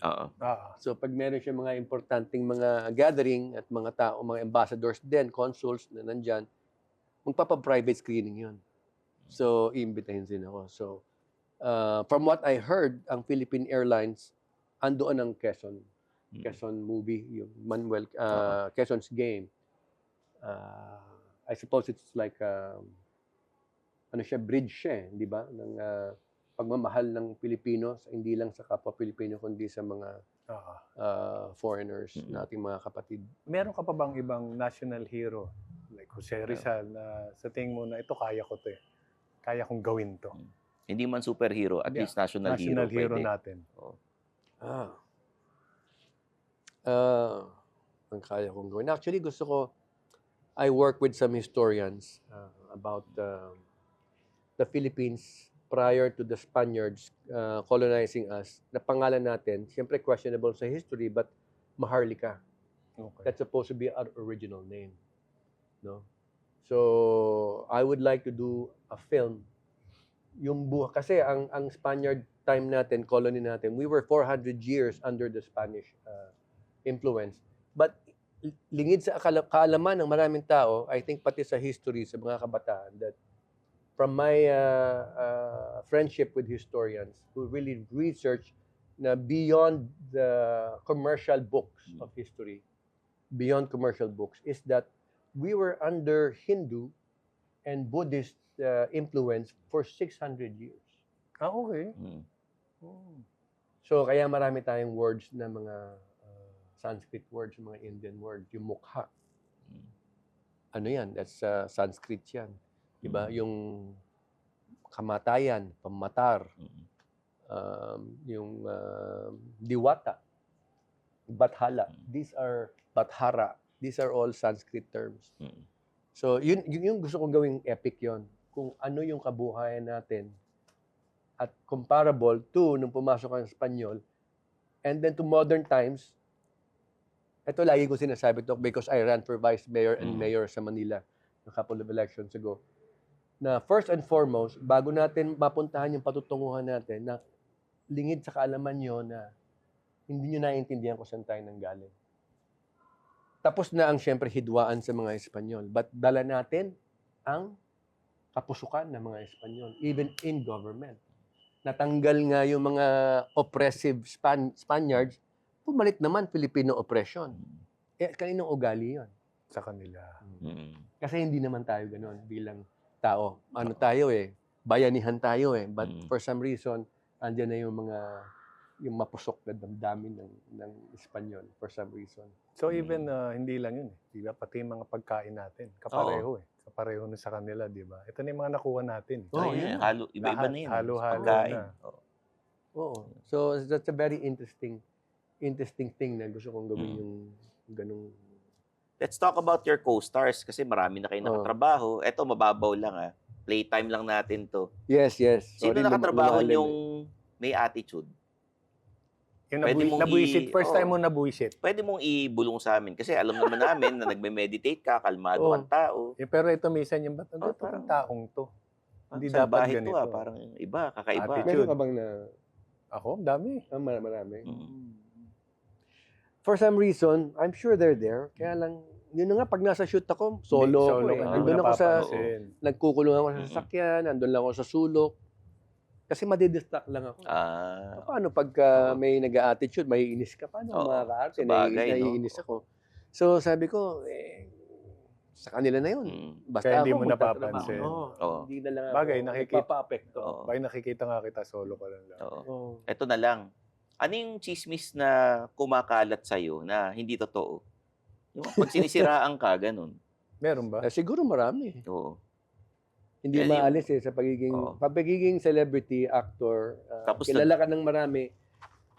C: So pag meron siya mga importanteng mga gathering at mga tao, mga ambassadors din, consuls na nandyan, magpapa-private screening yun. So, iimbitahin din ako. So, from what I heard, ang Philippine Airlines, andoon ang Quezon movie, yung Manuel, Quezon's Game. I suppose it's like, ano siya, bridge siya, di ba? Ng pagmamahal ng Pilipino, hindi lang sa kapwa Pilipino, kundi sa mga
A: Oo.
C: foreigners,
B: Mm.
C: nating mga kapatid.
A: Meron ka pa bang ibang national hero? Like Jose Rizal na sa tingin mo na ito kaya ko to eh. Kaya kong gawin to.
B: Hindi man superhero, at
A: Yeah,
B: least national
A: National hero
B: pwede.
A: natin.
B: Oo.
C: Ang kaya kong gawin. Actually, gusto ko, I work with some historians about the Philippines prior to the Spaniards colonizing us. Na pangalan natin, siyempre questionable sa history, but Maharlika.
A: Okay.
C: That's supposed to be our original name. No? So, I would like to do a film. Kasi ang Spaniard time natin, colony natin, we were 400 years under the Spanish influence. But lingid sa kaalaman ng maraming tao, I think pati sa history, sa mga kabataan, that from my friendship with historians who really research na beyond the commercial books of history, beyond commercial books, is that we were under Hindu and Buddhist influence for 600 years.
A: Okay.
B: Mm.
A: Oh.
C: So, kaya marami tayong words na mga Sanskrit words, mga Indian words, yung mukha.
B: Mm.
C: Ano yan? That's Sanskrit yan. Diba?
B: Mm.
C: Yung kamatayan, pamatar,
B: Mm.
C: yung diwata, bathala. These are bathara. These are all Sanskrit terms.
B: Mm.
C: So, yun yung gusto kong gawing epic yon. Kung ano yung kabuhayan natin at comparable to nung pumasok ang Espanyol and then to modern times. Ito lagi ko sinasabi to because I ran for vice mayor and mayor sa Manila a couple of elections ago. Na first and foremost, bago natin mapuntahan yung patutunguhan natin, na lingid sa kaalaman nyo na hindi nyo naiintindihan kung saan tayo nanggaling. Tapos na ang siyempre hidwaan sa mga Espanyol. But dala natin ang kapusukan ng mga Espanyol, even in government. Natanggal nga yung mga oppressive Spaniards, pumalit naman Filipino oppression. Kaninong ugali yun?
A: Sa kanila.
B: Mm.
C: Kasi hindi naman tayo ganoon bilang tao. Ano tayo bayanihan tayo But for some reason, andyan na yung mapusok na damdamin ng Espanyol for some reason.
A: So even hindi lang yun eh. Di ba? Pati yung mga pagkain natin. Kapareho eh. Kapareho na sa kanila, di ba? Ito na yung mga nakuha natin.
C: Oh,
B: Ayun,
C: yun.
B: iba-iba na yun.
A: Halo-halo
B: Pagkain.
A: na.
B: Oo.
C: Oo. So that's a very interesting thing na gusto kong gawin yung ganung.
B: Let's talk about your co-stars kasi marami na kayo nakatrabaho. Eto, mababaw lang Playtime lang natin to.
C: Yes.
B: Sino
C: Sorry,
B: nakatrabaho
C: lumalim
B: yung may attitude?
A: Yung
B: Pwede mong
A: nabuisit. First time mo
B: oo.
A: nabuisit.
B: Pwede mong ibulong sa amin. Kasi alam naman namin na nagme-meditate ka, kalmado kang tao.
A: Pero ito minsan yung ba't ang
B: parang-
A: taong to? Hindi
B: Sa
A: dapat
B: bahay
A: ganito.
B: to parang iba, kakaiba.
A: Attitude.
C: Meron ka bang na
A: Ako, dami.
C: marami?
B: Mm.
C: For some reason, I'm sure they're there. Kaya lang, yun na nga, pag nasa shoot ako, solo ako
A: ka, hindi mo
C: Nandun ako sa,
A: napapansin.
C: nagkukulong ako sa sasakyan, nandun lang ako sa sulok. Kasi madidistract lang ako. Paano pagka may nag-attitude, may inis ka? Paano
B: Oo.
C: makaka-arte?
B: Sabagay, no?
C: Naiinis ako. So sabi ko, sa kanila na yun. Basta
A: Kaya hindi
C: ako
A: mo
C: magtatrabaho.
A: napapansin.
C: Oo. Hindi na lang ako
A: Bagay, nakikita-
C: nagpapa-apekto.
B: Oo.
A: Bakit nakikita nga kita, solo ka lang.
B: Oo.
C: Oo.
B: Ito na lang. Ano yung chismis na kumakalat sa'yo na hindi totoo? Yung pag sinisiraan ka, ganun.
A: Meron ba?
C: Siguro marami.
B: Oo.
C: Hindi
B: Yan yung-
C: maalis sa
B: Oo.
C: pagiging celebrity, actor,
B: Tapos
C: kilala ka ng marami.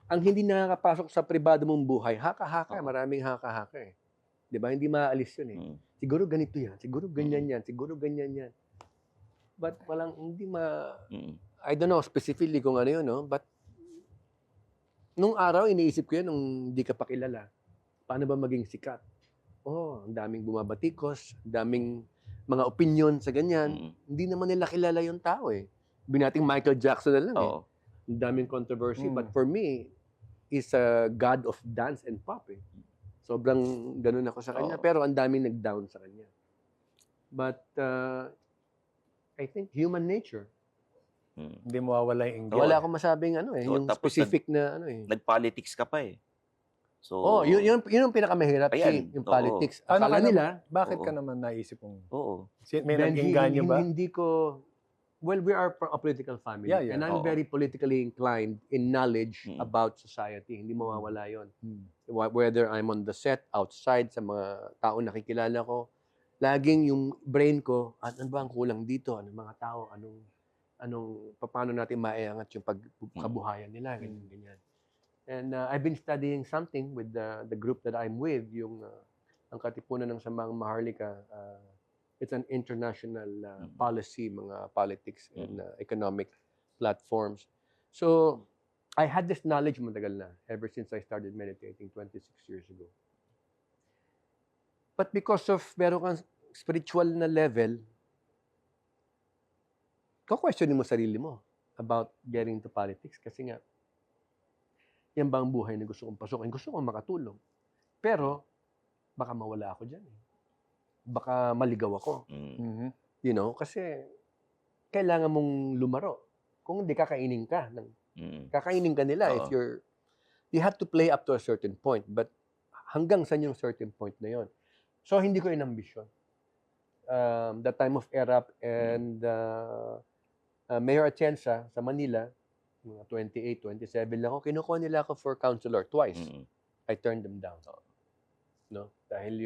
C: Ang hindi nakakapasok sa pribado mong buhay, haka-haka,
B: Oo.
C: maraming haka-haka eh. 'Di ba? Hindi maalis 'yun eh.
B: Mm.
C: Siguro ganito 'yan, siguro ganyan 'yan, siguro ganyan 'yan. But hindi
B: Mm.
C: I don't know specifically kung ano 'yun, no? But nung araw iniisip ko 'yan nung hindi ka pa kilala. Paano ba maging sikat? Ang daming bumabatikos, daming mga opinion sa ganyan.
B: Mm.
C: Hindi naman nila kilala yung tao eh. Binating Michael Jackson na lang eh.
B: Oo.
C: Ang daming controversy.
A: Mm.
C: But for me, is a god of dance and pop eh. Sobrang ganun ako sa kanya.
B: Oo.
C: Pero ang daming nag-down sa kanya. But I think human nature.
B: Mm.
A: Hindi mawawala yung inggit.
C: Wala akong masabing
B: Oo,
C: yung
B: tapos
C: specific na
B: Nag-politics ka pa eh. So,
C: yun ang pinakamahirap
B: Ayan,
C: yung
B: oo.
C: politics.
A: Ano
C: Akala
A: ka
C: nila,
A: Bakit
B: Oo.
A: ka naman naisip mong...
B: oo.
A: May
C: Benji,
A: nag-inganyo ba?
C: hindi ko Well, we are a political family.
A: Yeah, yeah.
C: And I'm
B: Oo.
C: very politically inclined in knowledge
B: Mm.
C: about society. Hindi mawawala yon.
A: Mm.
C: Whether I'm on the set, outside, sa mga tao nakikilala ko, laging yung brain ko, ano ba ang kulang dito? Anong mga tao? Paano natin maiangat yung pagkabuhayan nila? Ganyan, ganyan. And I've been studying something with the group that I'm with, yung ang Katipunan ng Samahang Maharlika. It's an international policy, mga politics and economic platforms. So, I had this knowledge matagal na, ever since I started meditating 26 years ago. But because of meron kang spiritual na level, questionin mo sarili mo about getting into politics. Kasi nga, yan ba ang buhay na gusto kong pasukin? Gusto kong makatulong. Pero, baka mawala ako dyan. Baka maligaw ako.
A: Mhm.
C: You know, kasi kailangan mong lumaro. Kung hindi, kakainin ka. Kakainin ka nila if
B: Oo.
C: you have to play up to a certain point. But hanggang saan yung certain point na yon? So, hindi ko inambisyon. The time of ERAP and Mayor Atienza sa Manila, mga 28, 27 lang ako, kinukuha nila ako for counselor twice. I turned them down. No? Dahil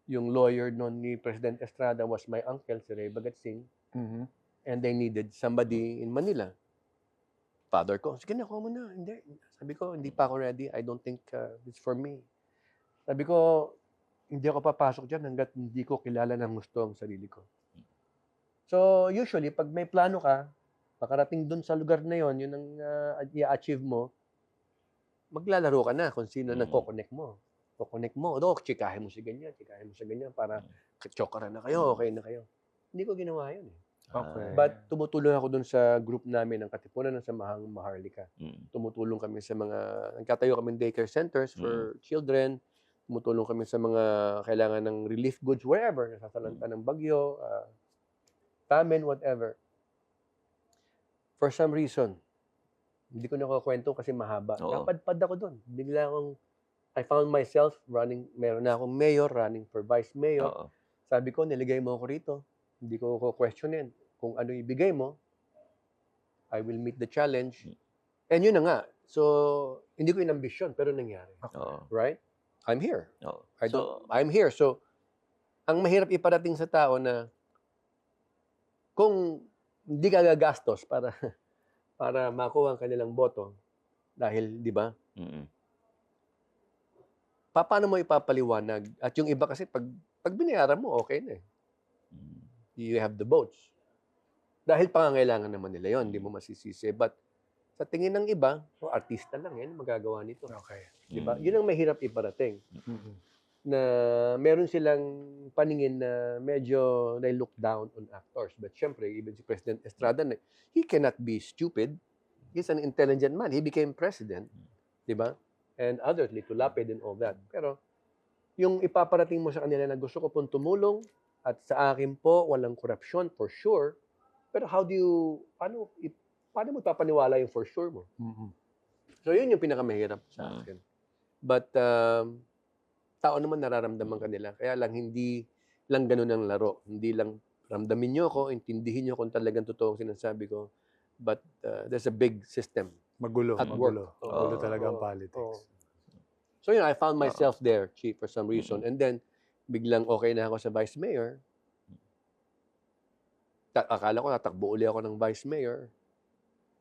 C: yung lawyer noon ni President Estrada was my uncle, si Ray Bagat Singh,
A: Mhm.
C: and they needed somebody in Manila. Father ko, sige na, kuha mo na. Hindi. Sabi ko, hindi pa ako ready. I don't think it's for me. Sabi ko, hindi ako papasok dyan hanggat hindi ko kilala ng gusto ang sarili ko. So, usually, pag may plano ka, makarating dun sa lugar na yon, yun ang i-achieve mo, maglalaro ka na kung sino nagko-connect mo. Connect mo, chikahin mo si ganyan, para chokaran na kayo, okay na kayo. Hindi ko ginawa yun eh.
A: Okay.
C: But tumutulong ako dun sa group namin ng Katipunan ng Samahang Maharlika. Tumutulong kami sa mga, nagtatayo kami daycare centers for children, tumutulong kami sa mga kailangan ng relief goods wherever, nasasalanta ng bagyo, famine, whatever. For some reason, hindi ko nakakwento kasi mahaba.
B: Oo.
C: Napadpad ako dun. Bigla akong I found myself running, meron na akong mayor, running for vice mayor.
B: Oo.
C: Sabi ko, niligay mo ako rito. Hindi ko questionin. Kung ano ibigay mo, I will meet the challenge. And yun na nga. So, hindi ko inambisyon, pero nangyari.
B: Oo.
C: Right? I'm here.
B: Oo.
C: I'm here. So, ang mahirap iparating sa tao na kung hindi ka gagastos para makuha ang kanilang boto, dahil, di ba, paano mo ipapaliwanag? At yung iba kasi, pag binayaran mo, okay na eh. You have the votes. Dahil pangangailangan naman nila yon, hindi mo masisisi. But sa tingin ng iba, artista lang yan, magagawa nito.
A: Okay.
C: Di ba? Yun ang mahirap iparating.
A: Mhm.
C: Na meron silang paningin na medyo they look down on actors. But syempre, even si President Estrada, he cannot be stupid. He's an intelligent man. He became president. Di ba? And others, Lito Lapid and all that. Pero, yung ipaparating mo sa kanila na gusto ko pong tumulong at sa akin po, walang korupsyon, for sure. Pero paano mo ipapaniwala yung for sure mo?
A: Mhm.
C: So, yun yung pinakamahirap sa akin. But, tao naman nararamdaman kanila. Kaya lang, hindi lang ganun ang laro. Hindi lang ramdamin nyo ako, intindihin nyo kung talagang totoo ang sinasabi ko. But, there's a big system.
A: Magulo.
C: At work.
A: Magulo talaga ang
C: Oo.
A: politics.
C: So, I found myself there, Chief, for some reason. And then, biglang okay na ako sa Vice Mayor. Akala ko, tatakbo uli ako ng Vice Mayor.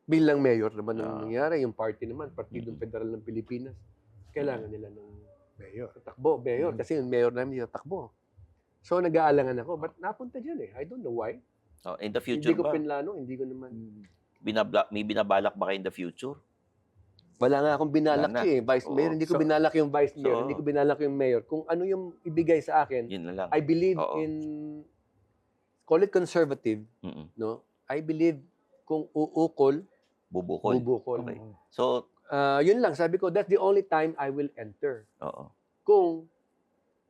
C: Bilang Mayor naman ang nangyari. Yung party naman, Partidong Federal ng Pilipinas. Kailangan nila ng
A: Mayor.
C: Mayor. Kasi yung Mayor namin hindi tatakbo. So, nag-aalangan ako. But napunta dyan eh. I don't know why.
B: In the future
C: Hindi ko
B: ba?
C: pinlano, hindi ko naman.
B: May binabalak ba kayo in the future?
C: Wala nga akong binalak
B: Wala na.
C: eh, Vice
B: Oo.
C: Mayor. Hindi ko
A: So-
C: binalak yung Vice Mayor.
B: So-
C: Hindi ko binalak yung Mayor. Kung ano yung ibigay sa akin,
B: Yun na lang.
C: I believe
B: Oo.
C: in, call it conservative,
B: Mm-mm.
C: no? I believe kung uukol,
B: Bubukol.
C: bubukol.
B: Okay. So,
C: Yun lang, sabi ko, that's the only time I will enter.
B: oo.
C: Kung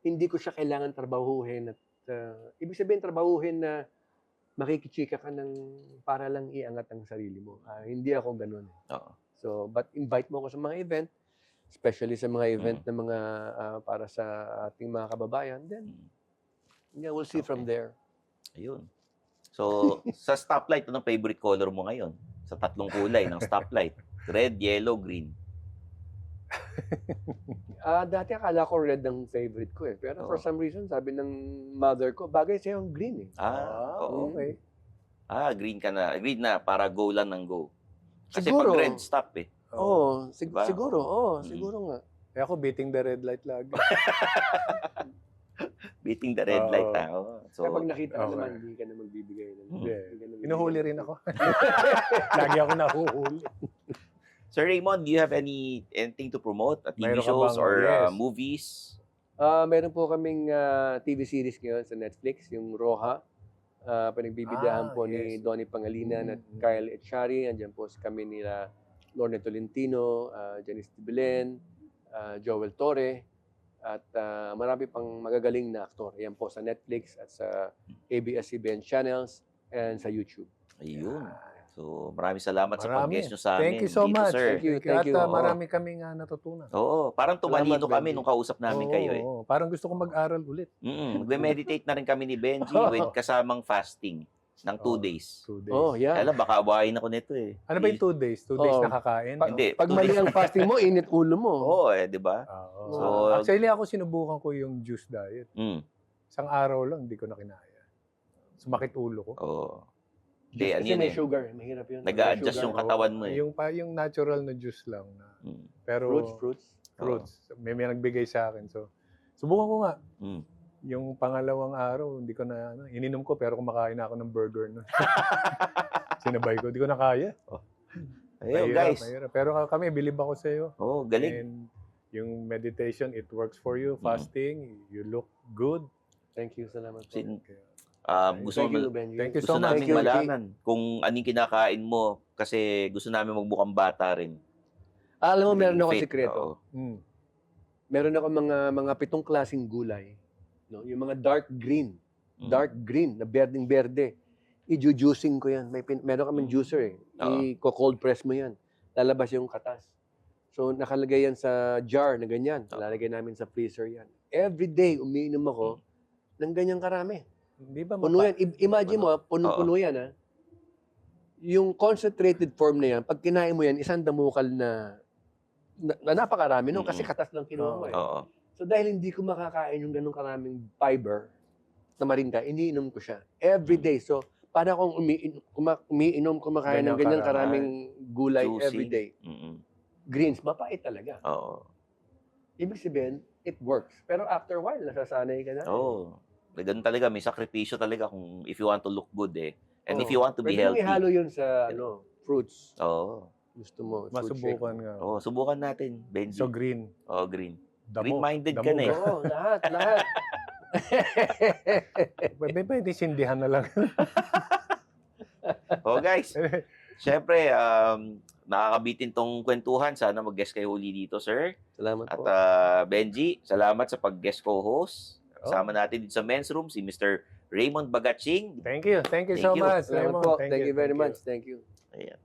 C: hindi ko siya kailangan trabahuhin at ibig sabihin trabahuhin na makikichika ka ng para lang iangat ang sarili mo. Hindi ako ganun.
B: Oo.
C: So, but invite mo ako sa mga event, especially sa mga event na mga para sa ating mga kababayan, then yeah, we'll see from
B: Okay.
C: there.
B: Ayun. So, sa stoplight, anong favorite color mo ngayon? Sa tatlong kulay ng stoplight. Red, yellow, green.
C: Dati akala ko red ang favorite ko eh. Pero for
B: Oo.
C: some reason, sabi ng mother ko, bagay sa'yo ang green eh.
B: Oo.
A: okay.
B: Green ka na. Green na, para go lang ng go. Kasi
C: Siguro.
B: pag red, stop eh.
C: Oo,
B: Diba?
C: siguro. Oo,
B: Mm.
C: siguro nga.
A: Eh ako, beating the red light lagi.
B: Beating the red
A: Oo.
B: light. So,
C: Kaya pag nakita ka
A: okay.
C: naman, hindi ka na magbibigay.
A: Hindi.
C: Hindi ka na magbibigay.
A: Inuhuli rin ako. Lagi ako nahuhuli.
B: Sir Raymond, do you have anything to promote? TV
A: Mayroon ka
B: shows
A: bang-
B: or
A: yes.
B: movies?
C: Meron po kaming TV series ngayon sa Netflix, yung Roja. Pinagbibidahan po ni
A: yes.
C: Donnie Pangilinan at
A: Mm.
C: Kyle Echari. Andiyan po kami nila Lorna Tolentino, Janice de Belen, Joel Torre, at marami pang magagaling na aktor. Yan po sa Netflix at sa ABS-CBN channels and sa YouTube.
B: Ayun. So, maraming salamat sa
A: Marami.
B: pag-guest nyo sa amin.
A: Thank you so
B: dito,
A: much.
B: sir.
C: Thank you.
A: At
C: Oo.
A: marami kaming natutunan.
B: Oo, parang tumalino
C: Salamat,
B: kami
C: Benji.
B: nung kausap namin kayo eh.
A: Oo, parang gusto ko mag-aral ulit.
B: Magme-meditate na rin kami ni Benji with kasamang fasting ng 2 days.
A: 2 days.
C: Oh, yeah.
B: Kaya baka awayin ako nito eh.
A: Ano ba yung 2 days? 2 days
C: Oo.
A: nakakain?
B: Hindi.
C: Pag
B: 2
C: mali
B: days.
C: ang fasting mo, init ulo mo.
B: Oo di ba?
A: Oo.
B: So-
A: Actually, ako sinubukan ko yung juice diet.
B: Mm.
A: Isang araw lang, hindi ko na kinaya. Sumakit ulo ko.
B: Oo. Hindi, ano
C: Kasi
B: yun
C: may
B: eh.
C: sugar. Mahirap yun.
B: Nag-a-adjust
C: May sugar.
B: yung katawan mo eh.
A: Yung natural na juice lang.
B: Mm.
A: Pero
C: Fruits.
A: May nagbigay sa akin. So, subukan ko nga.
B: Mm.
A: Yung pangalawang araw, hindi ko na, ininom ko, pero kumakain na ako ng burger nun. Sinabay ko, hindi ko na kaya.
B: Ayun
A: Mahirap,
B: guys.
A: mahirap. Pero kami, bilib ako sa iyo.
B: Oo, galing.
A: And yung meditation, it works for you. Fasting, you look good.
C: Thank you. Salamat po.
B: Sin-
A: Kaya,
B: gusto
C: Thank you, Benji.
A: Thank you
B: gusto
A: so much.
B: namin malaman kung anong kinakain mo kasi gusto namin magbukang bata rin.
C: Alam mo, meron ako
B: Fit,
C: sikreto.
B: oo.
C: Meron ako mga 7 klaseng gulay. No? Yung mga dark green.
B: Mm.
C: Dark green na berdeng-berde. I-juicing ko yan. Meron kaming juicer eh.
B: Oo.
C: I-cold press mo yan. Lalabas yung katas. So, nakalagay yan sa jar na ganyan. Lalagay namin sa freezer yan. Every day, umiinom ako ng ganyang karami.
A: Di ba
C: Puno yan. Imagine mo, punong-puno yan. Ha? Yung concentrated form na yan, pag kinain mo yan, isang damukal na napakarami nun kasi katas lang kinuha mo eh.
B: Oo.
C: So dahil hindi ko makakain yung ganun karaming fiber na marinda, iniinom ko siya every day. So para akong kumakain ng
A: Ganyan
C: ganyan karaming gulay
B: Juicy.
C: every day.
B: Mm-mm.
C: Greens, mapait talaga.
B: Oo.
C: Ibig sabihin, it works. Pero after a while, nasasanay ka na.
B: Oo. Ganun talaga, may sakripisyo talaga kung if you want to look good eh. And if
C: Oo.
B: you want to be
C: Pwede mong
B: healthy.
C: ihalo yun sa fruits.
B: Oo.
C: Gusto mo. fruit
A: Masubukan
C: shake.
A: nga.
B: Oo, subukan natin, Benji.
A: So green.
B: Oo, green.
A: Damo.
B: Green-minded ka
A: Damo
B: na eh.
C: Oo, lahat.
A: Pwede sindihan na lang.
B: Oh, guys. Syempre, nakakabitin tong kwentuhan. Sana mag-guest kayo uli dito, sir.
C: Salamat
B: At
C: po.
B: Benji, salamat sa pag-guest co-host. Kasama natin dito sa men's room si Mr. Raymond Bagaching.
A: Thank you. Thank you
B: Thank
A: so
B: you.
A: much,
C: Salamat
A: Raymond.
C: po. Thank you very much. Thank you.
B: Ayan.